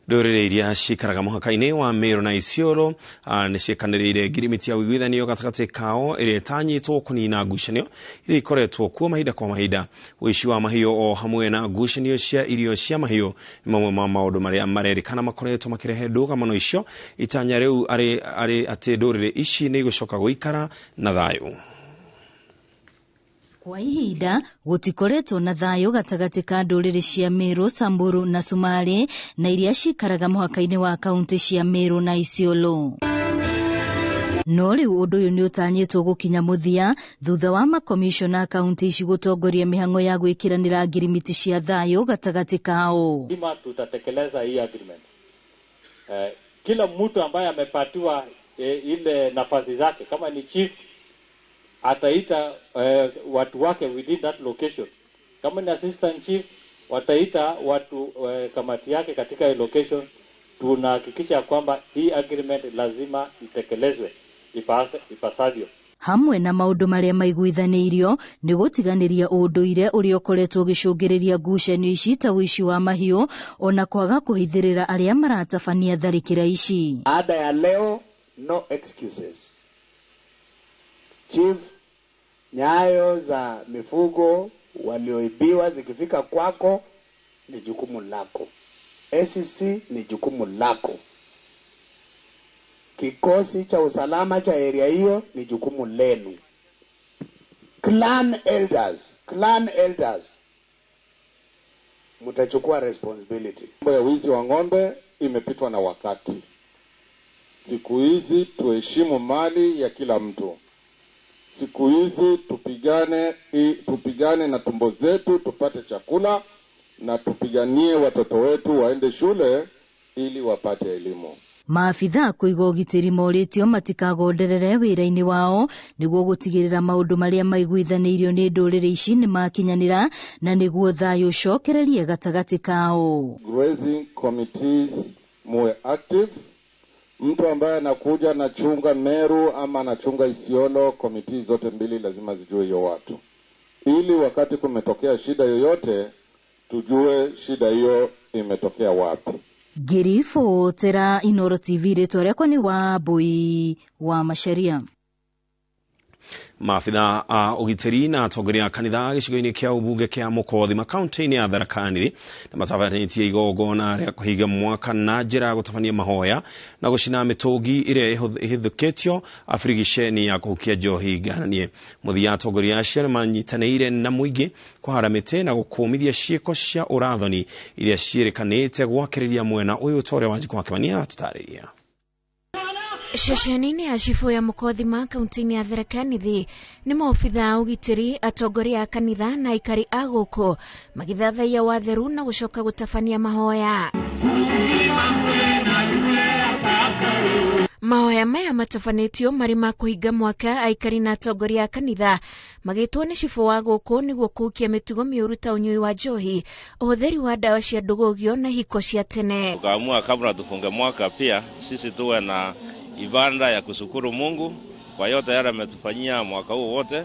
Ndũrĩrĩ iria cikaraga mũhaka-inĩ wa Meru na Isiolo nĩ ciĩkanĩrĩire ngirimiti ya ũiguithanio gatagatĩ kao ĩrĩa ĩtanyĩtwo kũnina ngucanio iria ikoretwo kuo mahinda kwa mahinda. Ũici wa mahiũ o hamwe na ngucanio cia irio cia mahiũ nĩ mamwe ma maũndũ marĩa marerĩkana makoretwo makĩrehe ndũgamo icio. Itanya rĩu arĩ atĩ ndũrĩrĩ ici nĩ igũcoka gũikara na thayũ. Kwa ihinda gutikoretwo na thayo gatagati ka ndũrĩrĩ cia Meru, Samburu na Somali na iria cikaraga mũhaka-inĩ wa kaunti cia Meru na Isiolo. No rĩu ũndũ ũyũ nĩ ũtanyĩtwo gũkinya mũthia thutha wa makomishona kaunti ici gũtongoria mĩhang'o ya gwĩkĩranĩra ngirimiti cia thayo gatagati kao. Tutatekeleza hii agreement. Kila mtu ambaye amepatiwa ile nafasi zake kama ni chief ataita watu wake within that location. Kama ni assistant chief wataita watu kamati yake katika location. Tunahakikisha kwamba hii agreement lazima itekelezwe ipasavyo. Hamwe na maũndũ marĩa maiguithanĩirio nĩ gũtiganĩria ũndũire ũrĩa ũkoretwo ũgĩcũngĩrĩria ngucanio ici ta ũici wa mahiũ ona kwaga kũhithĩrĩra arĩa maratabania tharĩkĩra ici. Ada ya leo no excuses. Chief, nyayo za mifugo walioibiwa zikifika kwako ni jukumu lako. SCC ni jukumu lako. Kikosi cha usalama cha area hiyo ni jukumu lenu. Clan elders mtachukua responsibility. Mambo ya wizi wa ng'ombe imepitwa na wakati. Siku hizi tuheshimu mali ya kila mtu. Siku hizi tupigane na tumbo zetu tupate chakula na tupiganie watoto wetu waende shule ili wapate elimu. Maafitha kũiga ũgitĩri morĩtio matikagonderere wĩra-inĩ wao nĩguo gũtigĩrĩra maũndũ marĩa maiguithanĩirio nĩ ndũrĩrĩ ici nĩ makinyanĩra na nĩguo thayũ ũcokererie gatagatĩ kao. Grazing committees muwe active. Mtu ambaye anakuja na chunga Meru ama anachunga Isiolo, committee zote mbili lazima zijue hiyo watu, ili wakati kumetokea shida yoyote tujue shida hiyo imetokea wapi. Ngiribotera Inoro TV, rĩtwa rĩakwa nĩ Wambui wa Macharia. Maafitha a ugitĩri na atongoria a kanitha gĩcigo-inĩ kĩa ũmbunge kĩa Mũkothi makaunti-inĩ ya Tharaka Nithi nĩ matabanĩtie igongona rĩa kũhinga mwaka na njĩra ya gũtabania mahoya na gũcina mĩtũngi ĩrĩa ĩhithũkĩtio abirigiceni ya kũhukia njohi ngananie. Mũthia atongoria acio nĩ manyitanĩire na mũingĩ kũhanda mĩtĩ na gũkũmithia ciĩko cia ũrathoni iria ciĩrĩkanĩte gwakĩrĩria mwena ũyũ ũtorĩa Wanjikũ wa Kĩmani aratũtarĩria. Ceceni-inĩ ya cibo ya Mũkothi ma kaunti-inĩ ya Tharaka Nithi nĩ maobitha a ũgitĩri, atongoria a kanitha na aikari a gũkũ magĩthathaia watheru na gũcoka gũtabania mahoya. Mahoya maya matabanĩtio marĩ ma kũhinga mwaka, aikari na atongoria a kanitha magĩtwo nĩ cibo wa gũkũ nĩguo kũhukia mĩtugo mĩũru ta ũnyui wa njohi, ũhũthĩri wa dawa cia ndũgũgio na hiko cia tene. Tukaamua kabla tufunge mwaka pia sisi tuwe na ibada ya kushukuru Mungu kwa yote yale ametufanyia mwaka huu wote.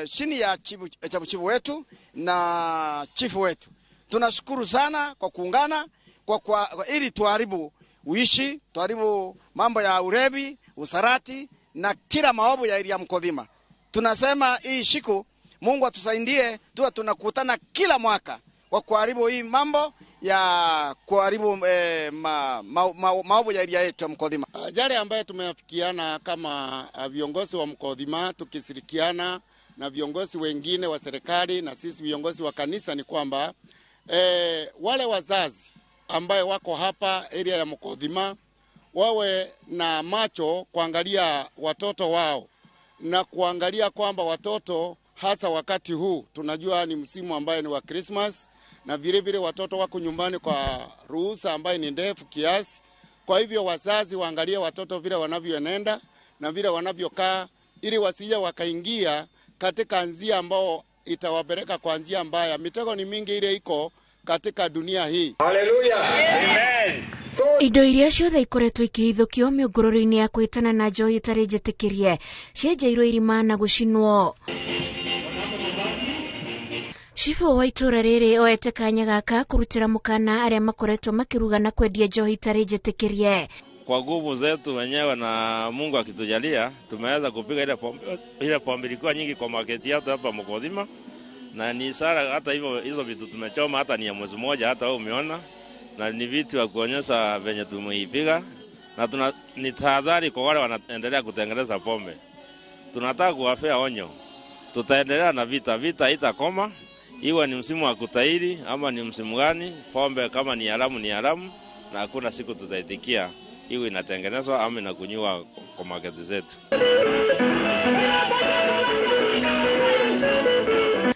Chini ya chifu wetu na chifu wetu tunashukuru sana kwa kuungana ili tuharibu uishi, tuharibu mambo ya urevi, usarati na kila maovu ya area Mkodhima. Tunasema hii siku Mungu atusaidie tuwe tunakutana kila mwaka kwa kuharibu hii mambo ya kuharibu maovu ya area yetu ya Mkodhima. Yale ambayo tumeafikiana kama viongozi wa Mkodhima tukishirikiana na viongozi wengine wa serikali na sisi viongozi wa kanisa ni kwamba wale wazazi ambaye wako hapa area ya Mkodhima wawe na macho kuangalia watoto wao na kuangalia kwamba watoto hasa wakati huu tunajua ni msimu ambaye ni wa Christmas na vile vile watoto wako nyumbani kwa ruhusa ambaye ni ndefu kiasi. Kwa hivyo wazazi waangalie watoto vile wanavyoenenda na vile wanavyokaa ili wasije wakaingia katika njia ambao itawapeleka kwa njia mbaya. Mitego ni mingi ile iko katika dunia hii. Hallelujah. Amen. Indo iria ciothe ikoretwo ikihithukio miungururi-ini ya kwitana na njohi itari njitikirie cienjeirwo irima na gucinwo. Cibo wa itura riri oete kanya gaka kurutira mukana aria makoretwo makiruga na kwendia njohi itari njitikirie. Kwa nguvu zetu wenyewe na Mungu akitujalia tumeweza kupiga ile pombe ilikuwa nyingi kwa market yetu hapa Mkodhima, na ni sara hata hivyo hizo vitu tumechoma hata ni ya mwezi mmoja, hata wewe umeona, na ni vitu vya kuonyesha venye tumeipiga, na ni tahadhari kwa wale wanaendelea kutengeneza pombe. Tunataka kuwapea onyo, tutaendelea na vita itakoma, iwe ni msimu wa kutairi ama ni msimu gani. Pombe kama ni haramu ni haramu, na hakuna siku tutaitikia iwe inatengenezwa ama inakunywa kwa market zetu.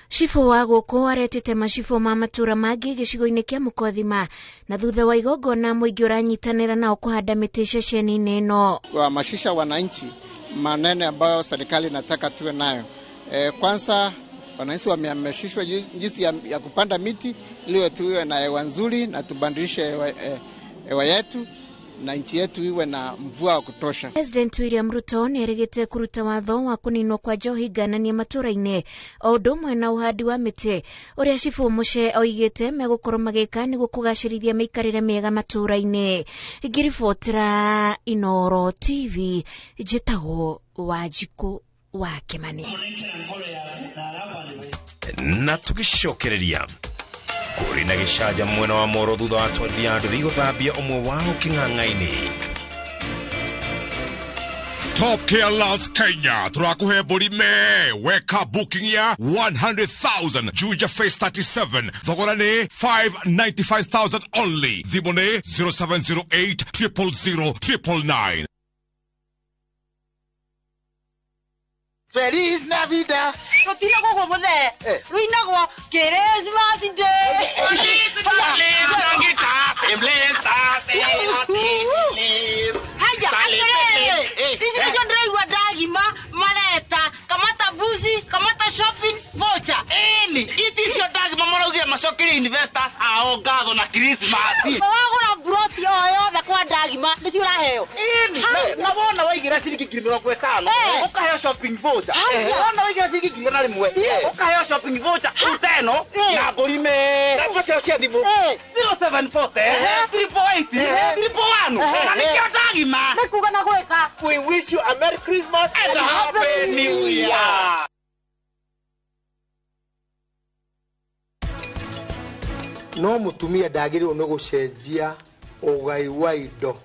Shifo wa guku aretete mashifo ma matura mangi gicigo-ini kia Mkodhima na thutha wa igongona muingi uranyitanira nao kuhanda miti ceceni-ini ino. Wahamasisha wananchi maneno ambayo serikali inataka tuwe nayo. Kwanza wananchi wamehamasishwa jinsi ya kupanda miti ili tuwe na hewa nzuri na tubadilishe hewa yetu na nchi yetu iwe na mvua wa kutosha. President William Ruto nĩerĩgĩte kuruta watho wa kuninwo kwa njohi ngananie matũra-inĩ o ũndũ ũmwe na ũhandi wa mĩtĩ ũrĩa Cibu Muche oigĩte megũkorwo magĩka nĩguo kũgacĩrithia mĩikarĩre mĩega matũra-inĩ. Ngĩribotera Inooro TV, njĩtagwo Wanjikũ wa Kĩmani. Na tugicokereria kuri na gicaja mwena wa Moro thutha wa twarithia andu thiguthambia umwe wao king'ang'a-ini. Top Care Loves Kenya turakuhe burime weka booking ya 100,000 Juja Phase 37 thogora ni 595,000 only. Thimone 0708 000 999. Feliz Navidad. Rotira gogo mothe. Ruinagwo Christmas Day. Feliz Navidad. Haya, akere. Hizi ndio driver dragima mareta kamata busi, kamata shopping voucher. It is your dog mamorogia masokiri investors aongatho na Christmas. Wagura broti yothe kwa dragima ndio uraheo. Na wona waigira ciringi 50 ukaheo shopping voucher. Wona waigira ciringi 100 ukaheo shopping voucher uteno na burime. Na pesa cia thimu 0740 380 na nikio dragima. Nikuga na gweka. We wish you a Merry Christmas and a Happy New Year. No mutumia ndagĩrĩirwo nĩ gũcenjia ũgai wa indo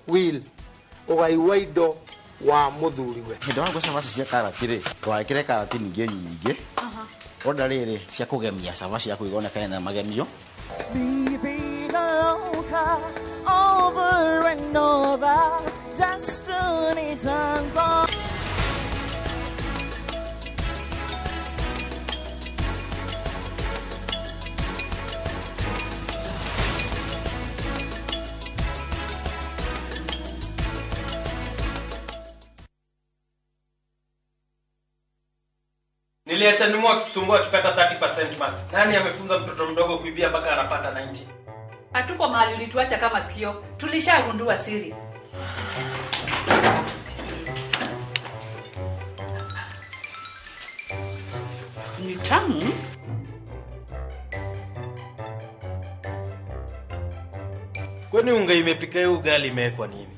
ũgai wa indo wa mũthuriwe. Hĩndĩ wa gũcabaci cia karati rĩ, twagĩkĩre karati nyingĩ oda rĩrĩ cia kũgemia cabaci ya kũigoneka na magemio. Over and over, destiny turns on. Niliachanimua kutusumbua akipata 30% max. Nani amefunza mtoto mdogo kuibia mpaka anapata 90? Hatuko mahali ulituacha kama sikio. Tulishagundua siri. Ni tamu. Kwani unga imepika hiyo ugali imewekwa nini?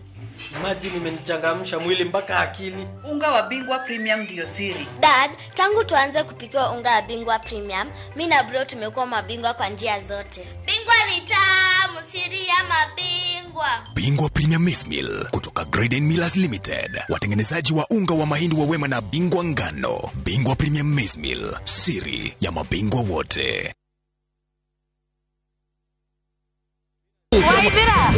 Maji nimenichangamsha mwili mpaka akili. Unga wa Bingwa Premium ndio siri. Dad, tangu tuanze kupika unga wa Bingwa Premium, mimi na bro tumekuwa mabingwa kwa njia zote. Bingwa ni tamu, siri ya mabingwa. Bingwa Premium Maize Meal kutoka Graden Millers Limited. Watengenezaji wa unga wa mahindi wa Wema na Bingwa ngano. Bingwa Premium Maize Meal, siri ya mabingwa wote. Waibira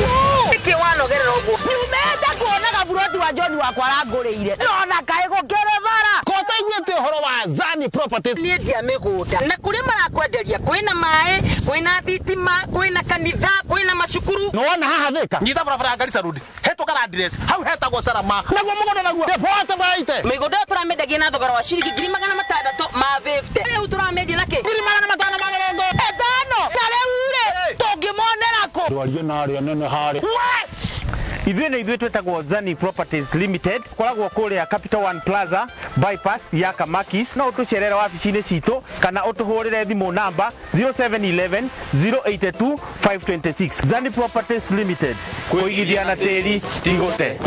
iti wanogerera uguo niumenda kuona gaburoti wa John wa kwaranguriire nona kae gukerevara kota igwete horo wa Zani Properties ni ndia miguda na kuri marakwenderia kwina mae kwina thitima kwina kanitha kwina macukuru no wana haha thika nyita barabara ngari tarudi heto kana address hau hetagwo Sarama naguo mugondo naguo depote baite miguda turamendagia na thogora wa ciringi 650 ma 50 riu turamendia na ki 650 etano na riu tungimonera ko wario na aria nene hari Ithuĩ twetagwo Zani Properties Limited, koragwo kũrĩa Capital One Plaza bypass ya Kamakis, no ũtũcerere wabici-inĩ citũ kana ũtũhũrĩre thimũ namba 0711 082 526. Zani Properties Limited, kũigithia na tĩri tigũte.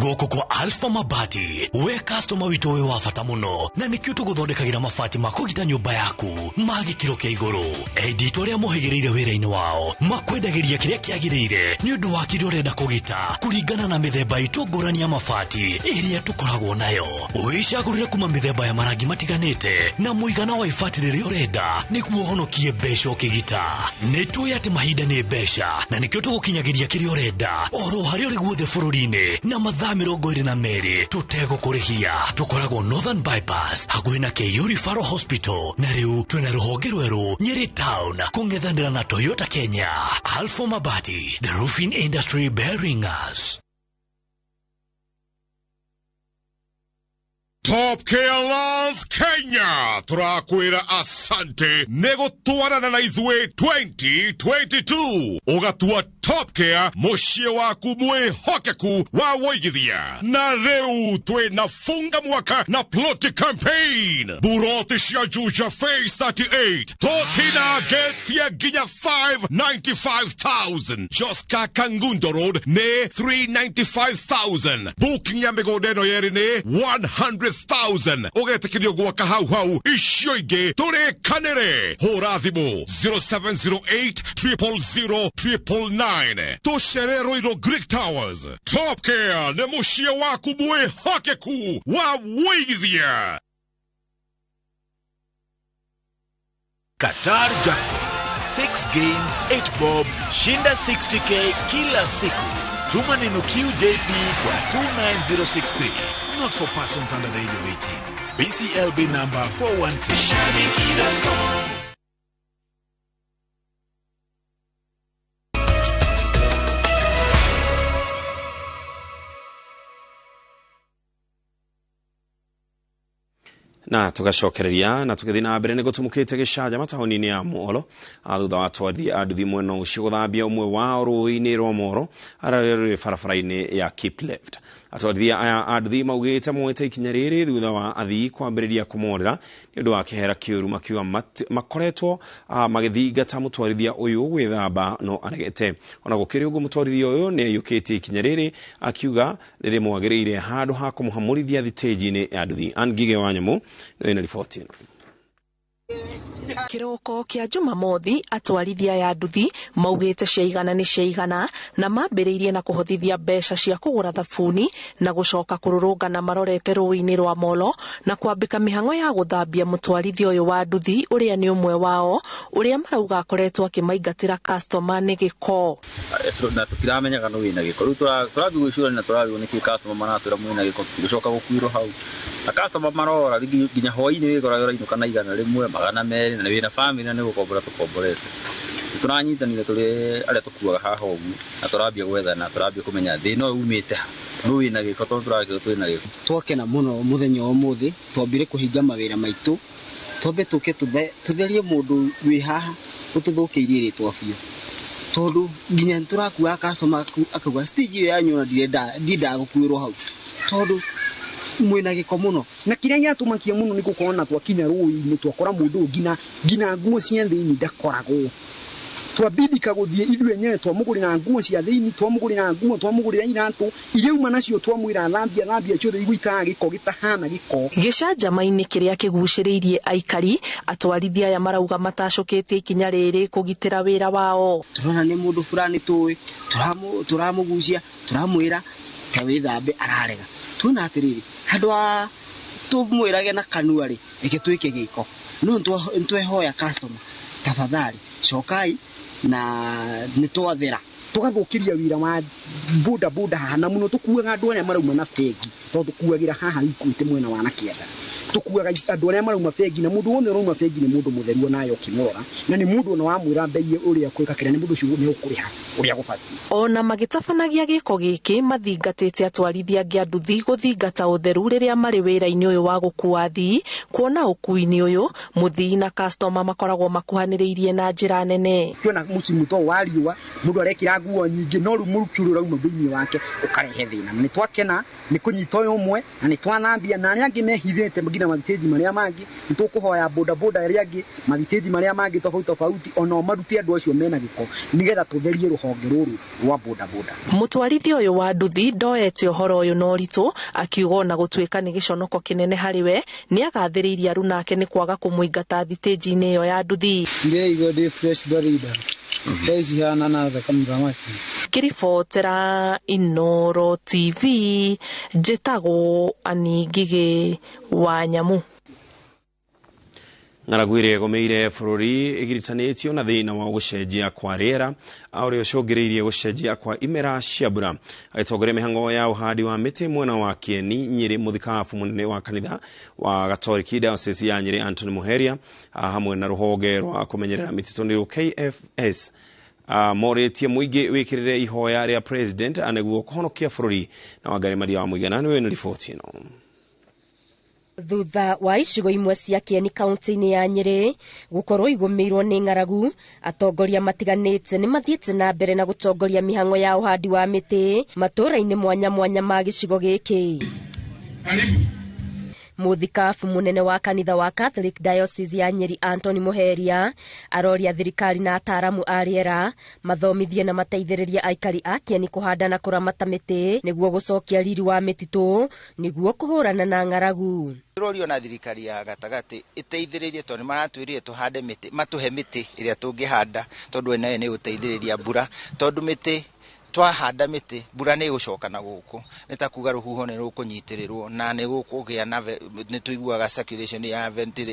Goko kwa Alpha Mabati, we customer wito we wafata muno na nikio tuguthondekagira mabati makugita nyumba yaku magi kiro kia iguru edi twaria muhigireire wira-ini wao makwendagiria kiria kiagirire ni undu wa kiria urenda kugita kuringana na mithemba itu ngurani ya mabati iria tukoragwo nayo wicagurire kuma mithemba ya marangi matiganite na muigana wa ibati riria urenda niguo honokie mbeca ukigita nitui ati mahinda ni mbeca na nikio tugukinyagiria kiria urenda oro hari uri guothe bururi-ini na mathaa 22 tutegũkũrĩhia tukoragwo Northern Bypass hakuhĩ na KU Referral Hospital na rĩu twĩna rũhonge rwerũ Nyeri Town kũng'ethanĩra na Toyota Kenya. Alpha Mabati, the roofing industry bearing us. Top KLS Kenya turakwira asante negotwarana na izwe 2022 ugatua Top Care mushie waku mwihokeku wa woigithia na reu twenafunga mwaka na ploti campaign buroti cia Juja Phase 38 totina getia ginya 595,000 Joska Kangundo Road ne 395,000 booking ya migodeno yeri ne 100,000 ugetekirio gwaka hau icio ingi turekanire hura thimu 0708 000 999 Tosherero iro Greek Towers. Top Care ne mushie waku mwihokeku wa woigithia. Qatar Jackpot 6 games 8 bob shinda 60k kila siku. Tuma neno QJP kwa 29063. Not for persons under the age of 18. BCLB number 416. na tugacokereria na tugithii na mbere ni gutumukite gicanja matahoni-ini ya Molo thutha wa twathia anduthi mwena ucio guthambia umwe wa rũĩ-inĩ rwa Molo ararĩ barabara-inĩ ya Keep Left. Atwarithia aya anduthi maugite mwete ikinya rĩrĩ thutha wa athii kwambĩrĩria kũmorera nĩ ũndũ wa kĩhera kĩũru makiuga makoretwo magĩthingata mũtwarithia ũyũ gwĩthamba no aregete. Ona gũkĩrĩ ũguo mũtwarithia ũyũ nĩ aiyũkĩtie ikinya rĩrĩ akiuga rĩrĩ mwagĩrĩire handũ ha kũmũhamũrithia thitĩnji-inĩ ya anduthi. Ngige wa Nyamũ nĩ na riboti ĩno. Kiroko kia Jumamothi atwarithia ya nduthi maugite ciaigana ni ciaigana na mambĩrĩirie na kuhothithia mbeca cia kugura thabuni na gucoka kururungana marorete rũĩ-inĩ rwa Molo na kwambika mihango ya guthambia mũtwarithia ũyũ wa nduthi uria ni umwe wao uria marauga akoretwo akimaingatira customer ni giko na tutiramenyaga no wina giko rĩu tũrathiĩ gwĩcũrania na tũrathiĩ nĩkĩ customer maratwĩra mwĩna giko tũgĩcoka gũkuĩrwo hau na customer marora nginya hwaĩ-inĩ wĩgora ũrainũka na igana rĩmwe magana merĩ na wĩna family na nĩgũkombora tũkomborete tũranyitanire tũrĩ arĩa tũkuaga haha ũguo na tũrambia gwethana tũrambia kũmenya thĩna ũyũ umĩte no wĩna gĩko tondũ tũragĩrwo twĩna gĩko. Twakena mũno mũthenya ũmũthĩ twambire kũhinga mawĩra maitũ twambe tũke tũtherie mũndũ wĩ haha ũtũthũkĩirie rĩtwa biũ tondũ nginya tũrakua customer akauga stage ĩyo yanyu ndirenda gũkuĩrwo hau tondũ mwina giko muno na kiria yatumakia muno ni gukona twakinya rũĩ-inĩ twakora mundu ngina nguo cia thĩinĩ ndakoragwo twabidika guthie ithu enyewe twamugurira nguo cia thiini twamugurira nguo twamugurira iratu ireuma nacio twamwira thambia ciothe igwitaga giko gitahana giko gicanjama-ini kiria kiguciriirie aikari atwarithia aya marauga matacoketie ikinya riri kugitira wira wao. Turona ni mundu fulani tuwi turamugucia turamwira ta withambe ararega tuna atiriri handu a tumwirage na kanua ri igitwike giko no ntwehoya customer tafadhali cokai na nitwathira tugathukiria wira wa boda hana muno tukuaga andu aria marauma na fegi tondu tukuagira haha ikuite mwena wa nakienda tukuaga andu aria marauma fegi na mundu wothe urauma fegi ni mundu mutheru nayo kimora na ni mundu ona wamwira mbei uria kwika kira ni mundu ucio ni ukuriha uria gufati ona magitabanagia giko giki mathingatite atwarithia angi anduthi guthingata utheru riria mari wira-ini uyu wa gukua athii kuona ukui-ini uyu muthii na customer makoragwo makuhaniriirie na njira nene. Kiona musimu to wa riua mundu arekira nguo nyingi no ru murukuru rauma thiini wake ukarehe thina ni twakena ni kunyita uyu umwe na ni twanambia na aria angi mehithite ngina mathiteji maria mangi nitukuhoya boda aria angi mathiteji maria mangi tofauti ona maruti andu acio mena giko nigetha tutherie ruhonge ruru rwa boda. Mutwarithia uyu wa nduthi ndoete uhoro uyu no ritu akiuga na gutwika ni giconoko kinene hariwe ni agathiriirie aru nake ni kwaga kumuingata thiteji-ini iyo ya nduthi. Ngeigo di fresh barida Daisy hana na kamramaki kiribotera Inoro TV njetago Aningige wa Nyamu. Ngaraguire gomeire bururi igiritanitio na thina wa gucenjia kwa riera aure ucungiriirie gucenjia kwa imera cia mbura agitongore mihango ya uhandi wa miti mwena wa Kieni Nyeri muthikafu munene wa kanitha wa Gatoriki Diocese ya Nyeri Anthony Muheria hamwe na ruhonge rwa kumenyerera mititu ni KWS moretie muingi wikirire ihoya ria president aneguo kuhonokia bururi na wangari maria wa muigana ni wena riboti ino. Thutha wa icigo imwe cia Kieni kaunti-ini ya Nyeri gukorwo igumirwo ni ng'aragu atongoria matiganite ni mathiete na mbere na gutongoria mihango ya uhandi wa miti matura-ini mwanya ma gicigo giki. Muthikafu munene wa kanitha wa Catholic Diocese ya Nyeri Anthony Muheria aroria thirikari na ataramu a riera mathomithie na mateithĩrĩria aikari a Kieni kuhanda na kuramata miti niguo gucokia riri wa mititu niguo kuhurana na ng'aragu. Rorio na thirikari ya gatagati iteithĩrĩrie tondu maratwirire tuhande miti matuhe miti iria tungihanda tondu ene ni uteithĩrĩria mbura tondu miti twahanda miti mbura ni gucoka na guku nitakuga ruhuho ni rukunyitirĩrwo na ni gukugia na ni tuiguaga circulation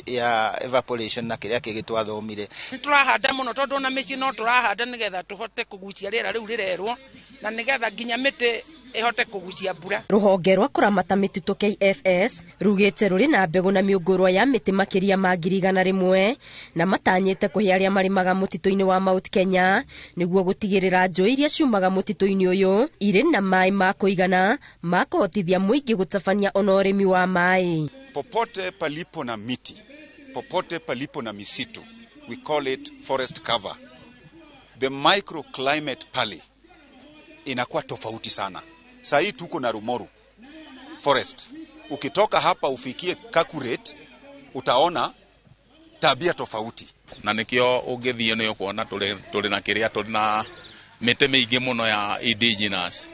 ya evaporation na kiria kigitwathomire turahanda muno tondu na mici no turahanda nigetha tuhote kugucia riera riu rirerwo na nigetha nginya miti ihote kugucia mbura. Ruhonge rwa kuramata mitutu KFS rugite ruri na mbegu na miungurwa ya miti makiria ma 100,000 na matanyite kuhe aria marimaga mutito-ini wa Mount Kenya niguo gutigirira njui iria ciumaga mutito-ini uyu iri na mai ma kuigana ma kuhotithia muingi gutabania ona urimi wa mai. Popote palipo na miti, popote palipo na misitu, we call it forest cover. The microclimate pale inakuwa tofauti sana. Saa hii tuko na Rumoru forest. Ukitoka hapa ufikie Kakuret utaona tabia tofauti. Na nikio ungithie ni ukuona tuli na kiria tuli na mite miingi muno ya indigenous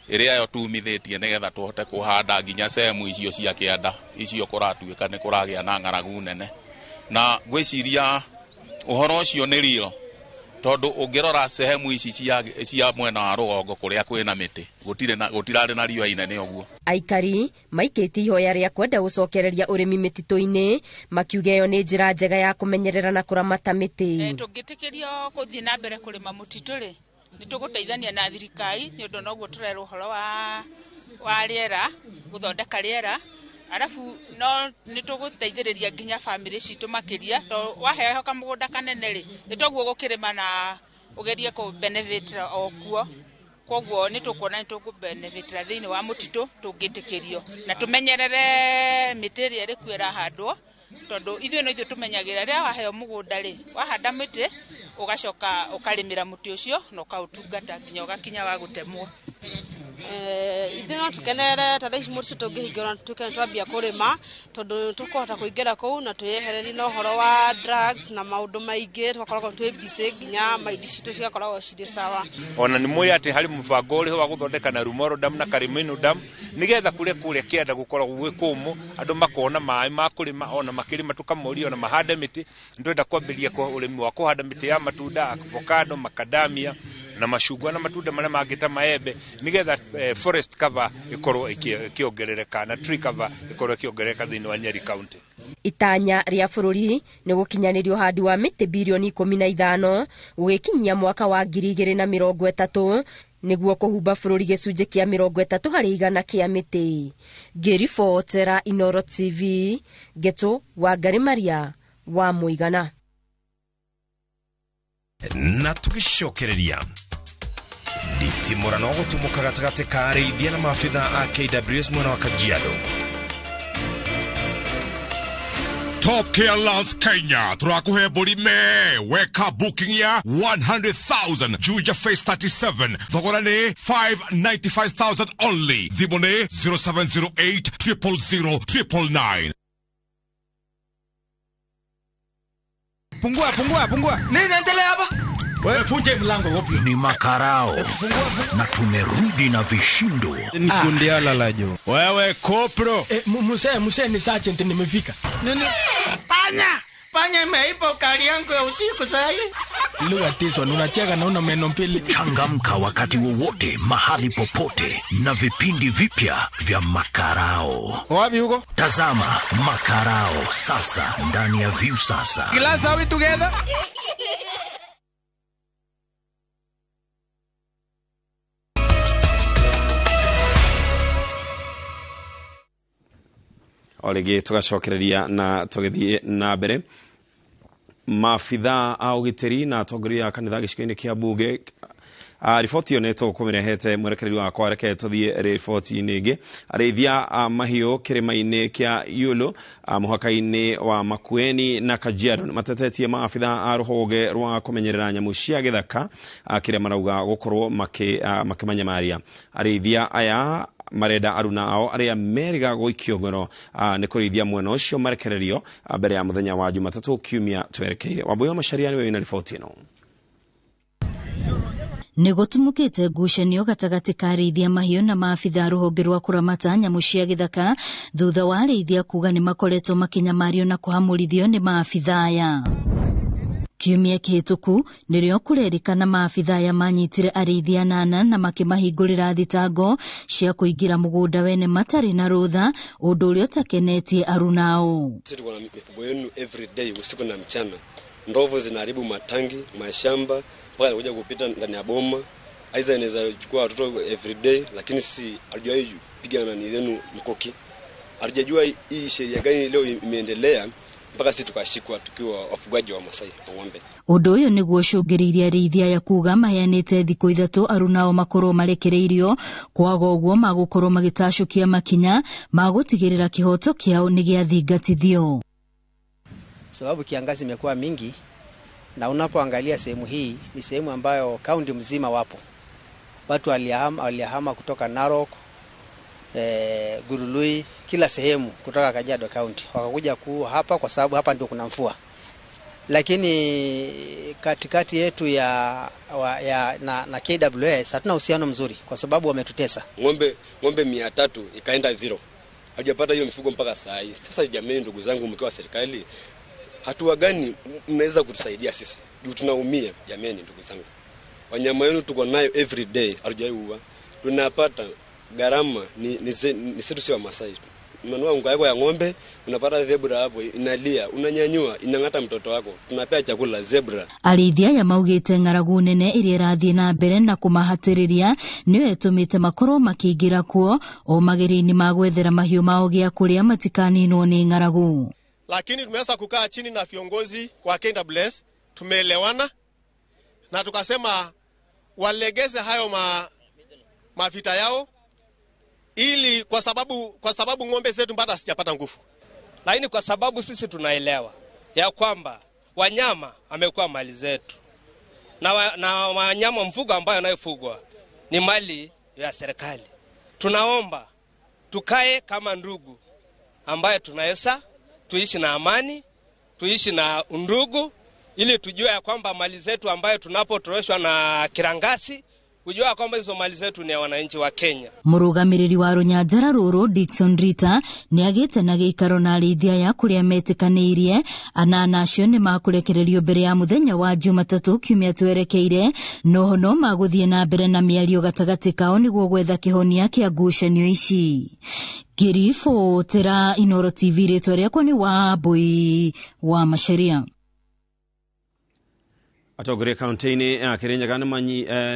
iria yo tumithitie nigetha tuhote kuhanda nginya sehemu icio cia kianda icio kuratuika ni kuragia na ng'aragu nene na gwiciria uhoro ucio ni rio tondu ungirora sehemu ici cia mwena wa rugongo kuria kwina miti gutirari na riua inene uguo. Aikari maikiti ihoya ria kwenda gucokereria urimi mititu-ini makiuge yo ni njira njega ya kumenyerera na kuramata miti. Tungitikirio kuthii na mbere kurima mutitu ri ni tuguteithania na thirikari ni undu noguo turerwo uhoro wa riera guthondeka riera arafu no nituguteithĩrĩria nginya family citu makiria to waheho kamugunda kanene ri nitoguo gukirima na ugerie ku benefit okuo koguo nitukuona nitugu benefit thiini wa mutitu tungitikirio na tumenyerere miti iri kwira handwo tondu ithuĩ no ithuĩ tumenyagira ria waheo mugunda ri wahanda miti ugacoka ukarimira muti ucio na ukautungata nginya ugakinya wa gutemwo. Ithino tukenere tathaici mũrici tũngĩhingĩrwo tukene twambia kũrĩma tondũ tũkũhota kũingĩra kũu na twĩyehererie na ũhoro wa drugs na maũndũ maingĩ twakoragwo twĩ busy nginya maindi citũ ciakoragwo cirĩ sawa. Ona nĩ mũĩ atĩ harĩ mũbango ũrĩ wa gũthondeka na Rumoro Dam na Karimino Dam nigetha kũrĩa kĩanda gũkoragwo gwĩ kũmũ andũ makona maĩ ma kũrĩma ona makĩrĩma tũkamoria ona mahande mĩtĩ. Nĩtwenda kwambĩrĩria ũrĩmi wa kũhanda mĩtĩ ya matunda, avocado, macadamia na macungwa na matunda marĩa mangĩ ta maembe nigetha forest cover ikorwo ikiongerereka na tree cover ikorwo ikiongerereka thĩinĩ wa Nyeri County. Itanya rĩa bũrũri nĩ gũkinyanĩria ũhandi wa mĩtĩ bilioni 15 gũgĩkinyia mwaka wa 2030 nĩguo kũhumba bũrũri gĩcunjĩ kĩa 30% kĩa mĩtĩ. Ngĩribotera Inoro TV, Geto wa Ngari Maria wa Mũigana. Na tugicokereria nditimũrano gũtũmũka gatagatĩ ka arĩithia na maabitha a KWS mwena wa Kajiado. Top Care Lands Kenya turakuhe mbũri weka booking ya 100,000 Juja Phase 37 thogora nĩ 595,000 only. Thimũ nĩ 0708 000 999. Pungua. Nini inaendelea hapa? Wewe funje mlango wapi? Ni makarao. Na tumerudi na vishindo. Ni kundi alalajo. Wewe kopro. Muse ni sergeant nimefika. Nini? Panya imeipa ukali yangu ya usiku sasa hivi. Lugha tiso unacheka na una meno mbili. Changamka wakati wowote mahali popote na vipindi vipya vya makarao. Wapi huko? Tazama makarao sasa ndani ya View sasa. Glass are we together? Olege tugacokereria na tugithie na mbere. Maabitha a ũgitĩri na atongoria a kanitha gĩcigo-inĩ kĩa mbunge riboti yo neto kũmirehete mwerekereri wa kwareke tũthiĩ riboti-inĩ ĩngĩ. Arĩithia a mahiũ kĩrĩma-inĩ kĩa Isiolo mũhaka-inĩ wa Makueni na Kajiado nĩmatetetie maabitha a rũhonge rwa kũmenyerera nyamũ cia gĩthaka kĩrĩa marauga gũkorwo makĩmanyamaria. Arĩithia aya marenda aruna ao arĩa meriga gũikio ngoro nĩ kũrĩithia mwena ũcio marekererio mbere ya mũthenya wa Jumatatũ kiumia twerekeire. Wambũi wa Macharia nĩwe wĩna riboti ĩno. Nĩgũtumũkĩte ngucanio gatagatĩ ka arĩithia mahiũ na maabitha rũhonge rwa kũramata nyamũ cia gĩthaka thutha wa arĩithia kuga nĩmakoretwo makinyamario na kũhamũrithio nĩ maabitha aya. Kiumia kĩhĩtũku nĩrĩo kũrerĩkana maabitha aya manyitire arĩithia 8 na makĩmahingũrĩra thitango cia kũingĩra mũgũnda wene matarĩ na rũtha, ũndũ ũrĩa ũtakenetie arunao. Tuko na mifugo yenu every day usiku na mchana. Ndovu zinaharibu matangi, mashamba, mpaka kuja kupita ndani ya boma. Aiza inaweza chukua watoto every day, lakini sisi hatujawahi piga na nidhenu mkoki. Hatujajua hii sheria gani leo imeendelea mpaka sisi tukashikwa tukiwa wafugaji wa Masai na ng'ombe. Ũndũ ũyũ nĩguo cũngĩrĩirie arĩithia ya kuga maheanĩte thikũ 3 arunao makorwo marekereirio, kwaga ũguo magũkorwo magĩtacũkia makinya magũtigĩrĩra kĩhoto kĩao nĩ gĩathingatithio. Sababu kiangazi imekuwa mingi na unapoangalia sehemu hii ni sehemu ambayo kaunti mzima wapo. Watu walihama kutoka Narok, Gurului, kila sehemu kutoka Kajiado County. Wakakuja hapa kwa sababu hapa ndio kuna mvua. Lakini katikati yetu na KWS hatuna uhusiano mzuri kwa sababu wametutesa. Ng'ombe 300 ikaenda 0. Hajapata hiyo mifugo mpaka saa hii. Sasa jamani, ndugu zangu, mkiwa serikali, hatua gani mnaweza kutusaidia sisi? Juu tunaumia jamani, ndugu zangu. Wanyama wenu tuko nayo every day, hatujaiua. Tunapata gharama ni sisi si wa Masai. Unanua unga yako ya ng'ombe, unapata zebra hapo inalia, unanyanyua, inang'ata mtoto wako. Tunapea chakula zebra. Arĩithia ya maugĩte ng'aragu nene iria irathiĩ na mbere na kũmahatĩrĩria nĩyo ĩtũmĩte makorwo makĩingĩra kuo o magĩrĩ-inĩ ma gwethera mahiũ mao gĩa kũrĩa matikaninwo nĩ ng'aragu. Lakini tumeweza kukaa chini na viongozi wa KWS, tumeelewana na tukasema walegeze hayo mavita yao, ili kwa sababu ng'ombe zetu bado sijapata nguvu. Lakini kwa sababu sisi tunaelewa ya kwamba wanyama amekuwa mali zetu na wanyama mfugo ambayo yanayofugwa ni mali ya serikali. tunaomba tukae kama ndugu ambaye tunaweza tuishi na amani, tuishi na undugu, ili tujue ya kwamba mali zetu ambayo tunapotoroshwa na kirangasi, kujua kwamba hizo mali zetu ni ya wananchi wa Kenya. Murugamiriri wa runyanjara ruru Dickson Rita ni agite na giikaro na arithia ya kuria metikanirie anana acio ni makurekererio mbere ya muthenya wa Jumatatu kiumia twerekeire no maguthie na mbere na miario gatagati kao niguo gwetha kihonia kia ngucanio ici. Girifo tera Inoro TV ritwa riakwa ni Wambui wa Macharia. Atongoria kaunti-ini ya Kirinyaga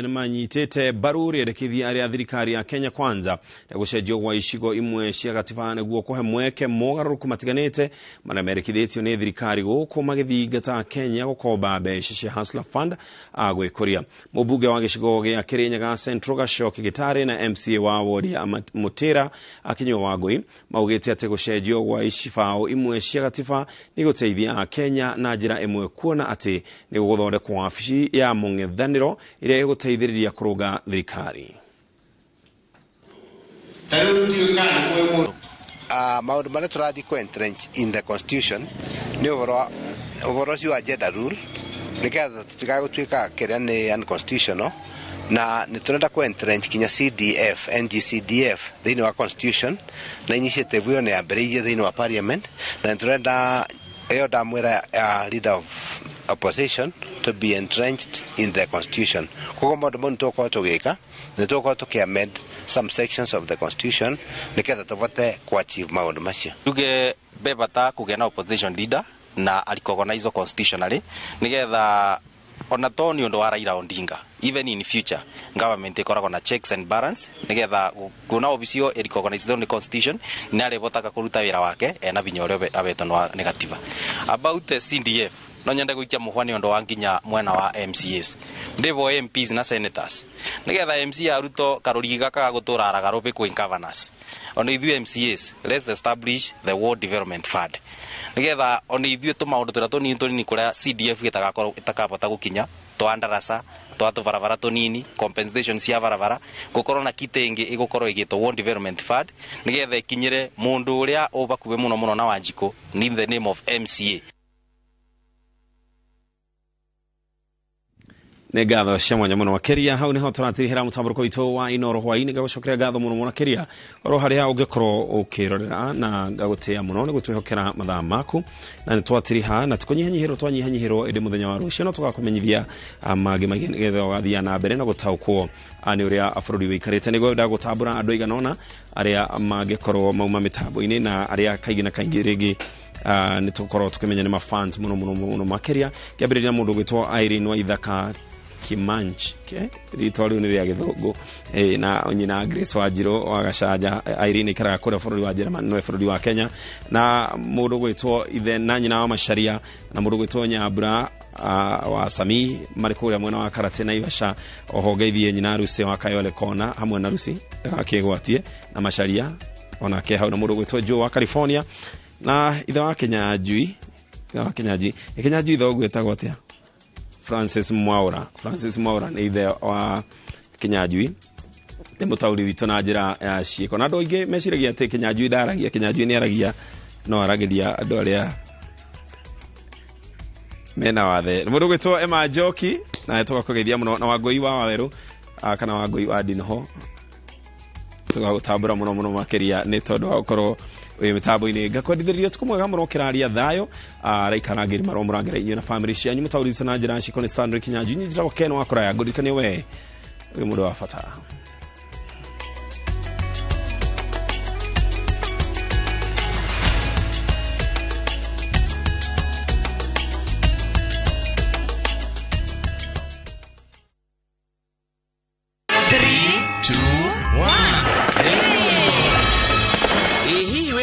nimanyitite mbaru rĩendekithia aria thirikari ya Kenya Kwanza na gucenjio gwa icigo imwe cia gatiba niguo kuhe mweke mogarũrũku matiganĩte maria merĩkithĩtio nĩ thirikari gũkũ magĩthingata Kenya gũkomba mbeca cia Hustler Fund gwĩkũria. Mũmbunge wa gĩcigo gĩa Kirinyaga Central Gacoki Gĩtarĩ na MCA wa wodi ya Mutĩra Akinyo Wangui maugĩte atĩ gũcenjio gwa icibao imwe cia gatiba nĩ gũteithia Kenya na njĩra ĩmwe kuona atĩ nĩ gũthondeka kwa wabici ya mũng'ethanĩro ĩrĩa ĩgũteithĩrĩria kũrũga thirikari. Maũndũ marĩa tũrathiĩ ku-entrench in the constitution nĩ ũhoro ũcio wa gender rule nĩgetha tũtigae gũtuĩka kĩrĩa nĩ unconstitutional, na nĩ tũrenda ku-entrench kinya CDF, NGCDF thĩinĩ wa constitution, na initiative ĩyo nĩ yambĩrĩirie thĩinĩ wa parliament, na nĩ tũrenda ĩyo ndamwĩra leader of opposition to be entrenched in the constitution. Koguo maũndũ mau nĩtũgũkorwo tũgĩka, nĩtũgũkorwo tũkĩ-amend some sections of the constitution nĩgetha tũvote ku-achieve maũndũ macio. Tuge bebata kũgĩa na opposition leader na alicognize constitutionally nĩgetha ona to nĩ ũndũ wa Raila Odinga, even in future government ĩkoragwo na checks and balance nĩgetha kuona obicio ĩrecognize the constitution nĩ arĩvotaga kũruta wĩra wake ena vinya ũrĩa abetwo nĩ gatiba. About the CDF no nyende gũikia mũhwa nĩ ũndũ wa nginya mwena wa MCAs ndivo MPs na senators nĩgetha MC aruto karũrigi gaka ga gũtũra aragarũbe kwĩ governors. Ona ithuĩ MCAs, let's establish the World Development Fund nĩgetha ona ithuĩ tũmaũndũ tũrĩa tũnini kũrĩa CDF ĩtakabota gũkinya twandaraca twa tũbarabara tũnini, compensation cia barabara, gũkorwo na kite ĩngĩ ĩgũkorwo ĩgĩtwo World Development Fund nĩgetha ĩkinyĩre mũndũ ũrĩa ũbakuwe mũno na Wanjikũ in the name of MCA. Nĩ ngatho cia mwanya mũno makĩria. Hau nĩho tũratirihĩra mũtambũrũko witũ wa Inoro hwaĩ-inĩ. Ngagũcokeria ngatho mũno makĩria oro harĩa ũngĩkorwo ũkĩrorera na ngagũtĩĩa mũno nĩ gũtwĩhokera mathaa maku, na nĩ twatiriha na tũkũnyihanyihĩrwo ĩndĩ mũthenya wa rũciũ no tũgakũmenyithia mangĩ maingĩ nĩgetha ũgathiĩ na mbere na gũtaũkwo nĩ ũrĩa bũrũri wĩikarĩte. Nĩguo ndagũtambũra andũ aigana ũna arĩa mangĩkorwo mauma mĩtambo-inĩ na arĩa kaingĩ na kaingĩ rĩngĩ nĩ tũkorwo tũkĩmenya nĩ mafans mũno makĩria. Kĩambĩrĩria mũndũ ũgwĩtwo Irene wa Ithaka Kimanchi rĩtwa rĩu nĩ rĩa Gĩthũngũ na nyina Grace Wanjirũ wa Gacanja. Irene ikaraga kũrĩa bũrũri wa Jeremani no bũrũri wa Kenya, na mũndũ ũgwĩtwo ithe na nyina wa Macharia, na mũndũ ũgwĩtwo Nyambura wa Sami marĩ kũrĩa mwena wa Karate na Ivasha. Oho ngeithie nyina Rusi wa Kayole Kona hamwe na Rusi akĩgwatie na Macharia onake hau, na mũndũ ũgwĩtwo Joe wa California, na ithe wa Kinyanjui Kinyanjui ithe ũgwĩtagwo atĩa Francis Mwaura nĩ ithe wa Kinyanjui, nĩ mũtaũri witũ na njĩra ya ciĩko, na andũ aingĩ meciragia atĩ Kinyanjui ndaragia. Kinyanjui nĩ aragia, no aragĩria andũ arĩa mena wathe. Mũndũ ũgwĩtwo Emma Njoki na tũgakũgeithia mũno, na Wangũi wa Wawerũ kana Wangũi wa Ndinoho tũgagũtambũra mũno makĩria nĩ tondũ wa gũkorwo wĩ mĩtambo-inĩ. Ngakwendithĩrĩria tukũ mwega mũno ũkĩraria thayũ raikara ngĩrĩ marwo mũrangĩra inyuĩ na family cianyu. Mũtaũri witũ na njĩra ya ciĩko nĩ Stanley Kinyanjui, njĩtagwo Ken wa kũraya. Ngũririkanie we wĩ mũndũ wa bata.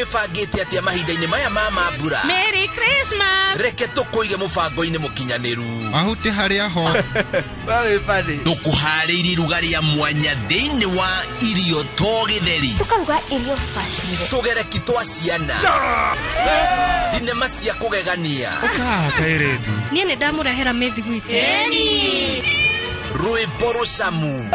Fagete atia mahinda-inĩ maya ma mambura. Merry Christmas. Reke tũkũige mũbango-inĩ mũkinyanĩru. Mahuti harĩa ho. Wawe fadi. Tũkũharĩirie iruga rĩa mwanya thĩinĩ wa irio to gĩtheri. Tũkaruga irio bacire. Tũgereki twa ciana. Thinema cia kũgegania. Niĩ nĩ ndamũrehera methi gwitũ. Rwĩmbo rũcamu.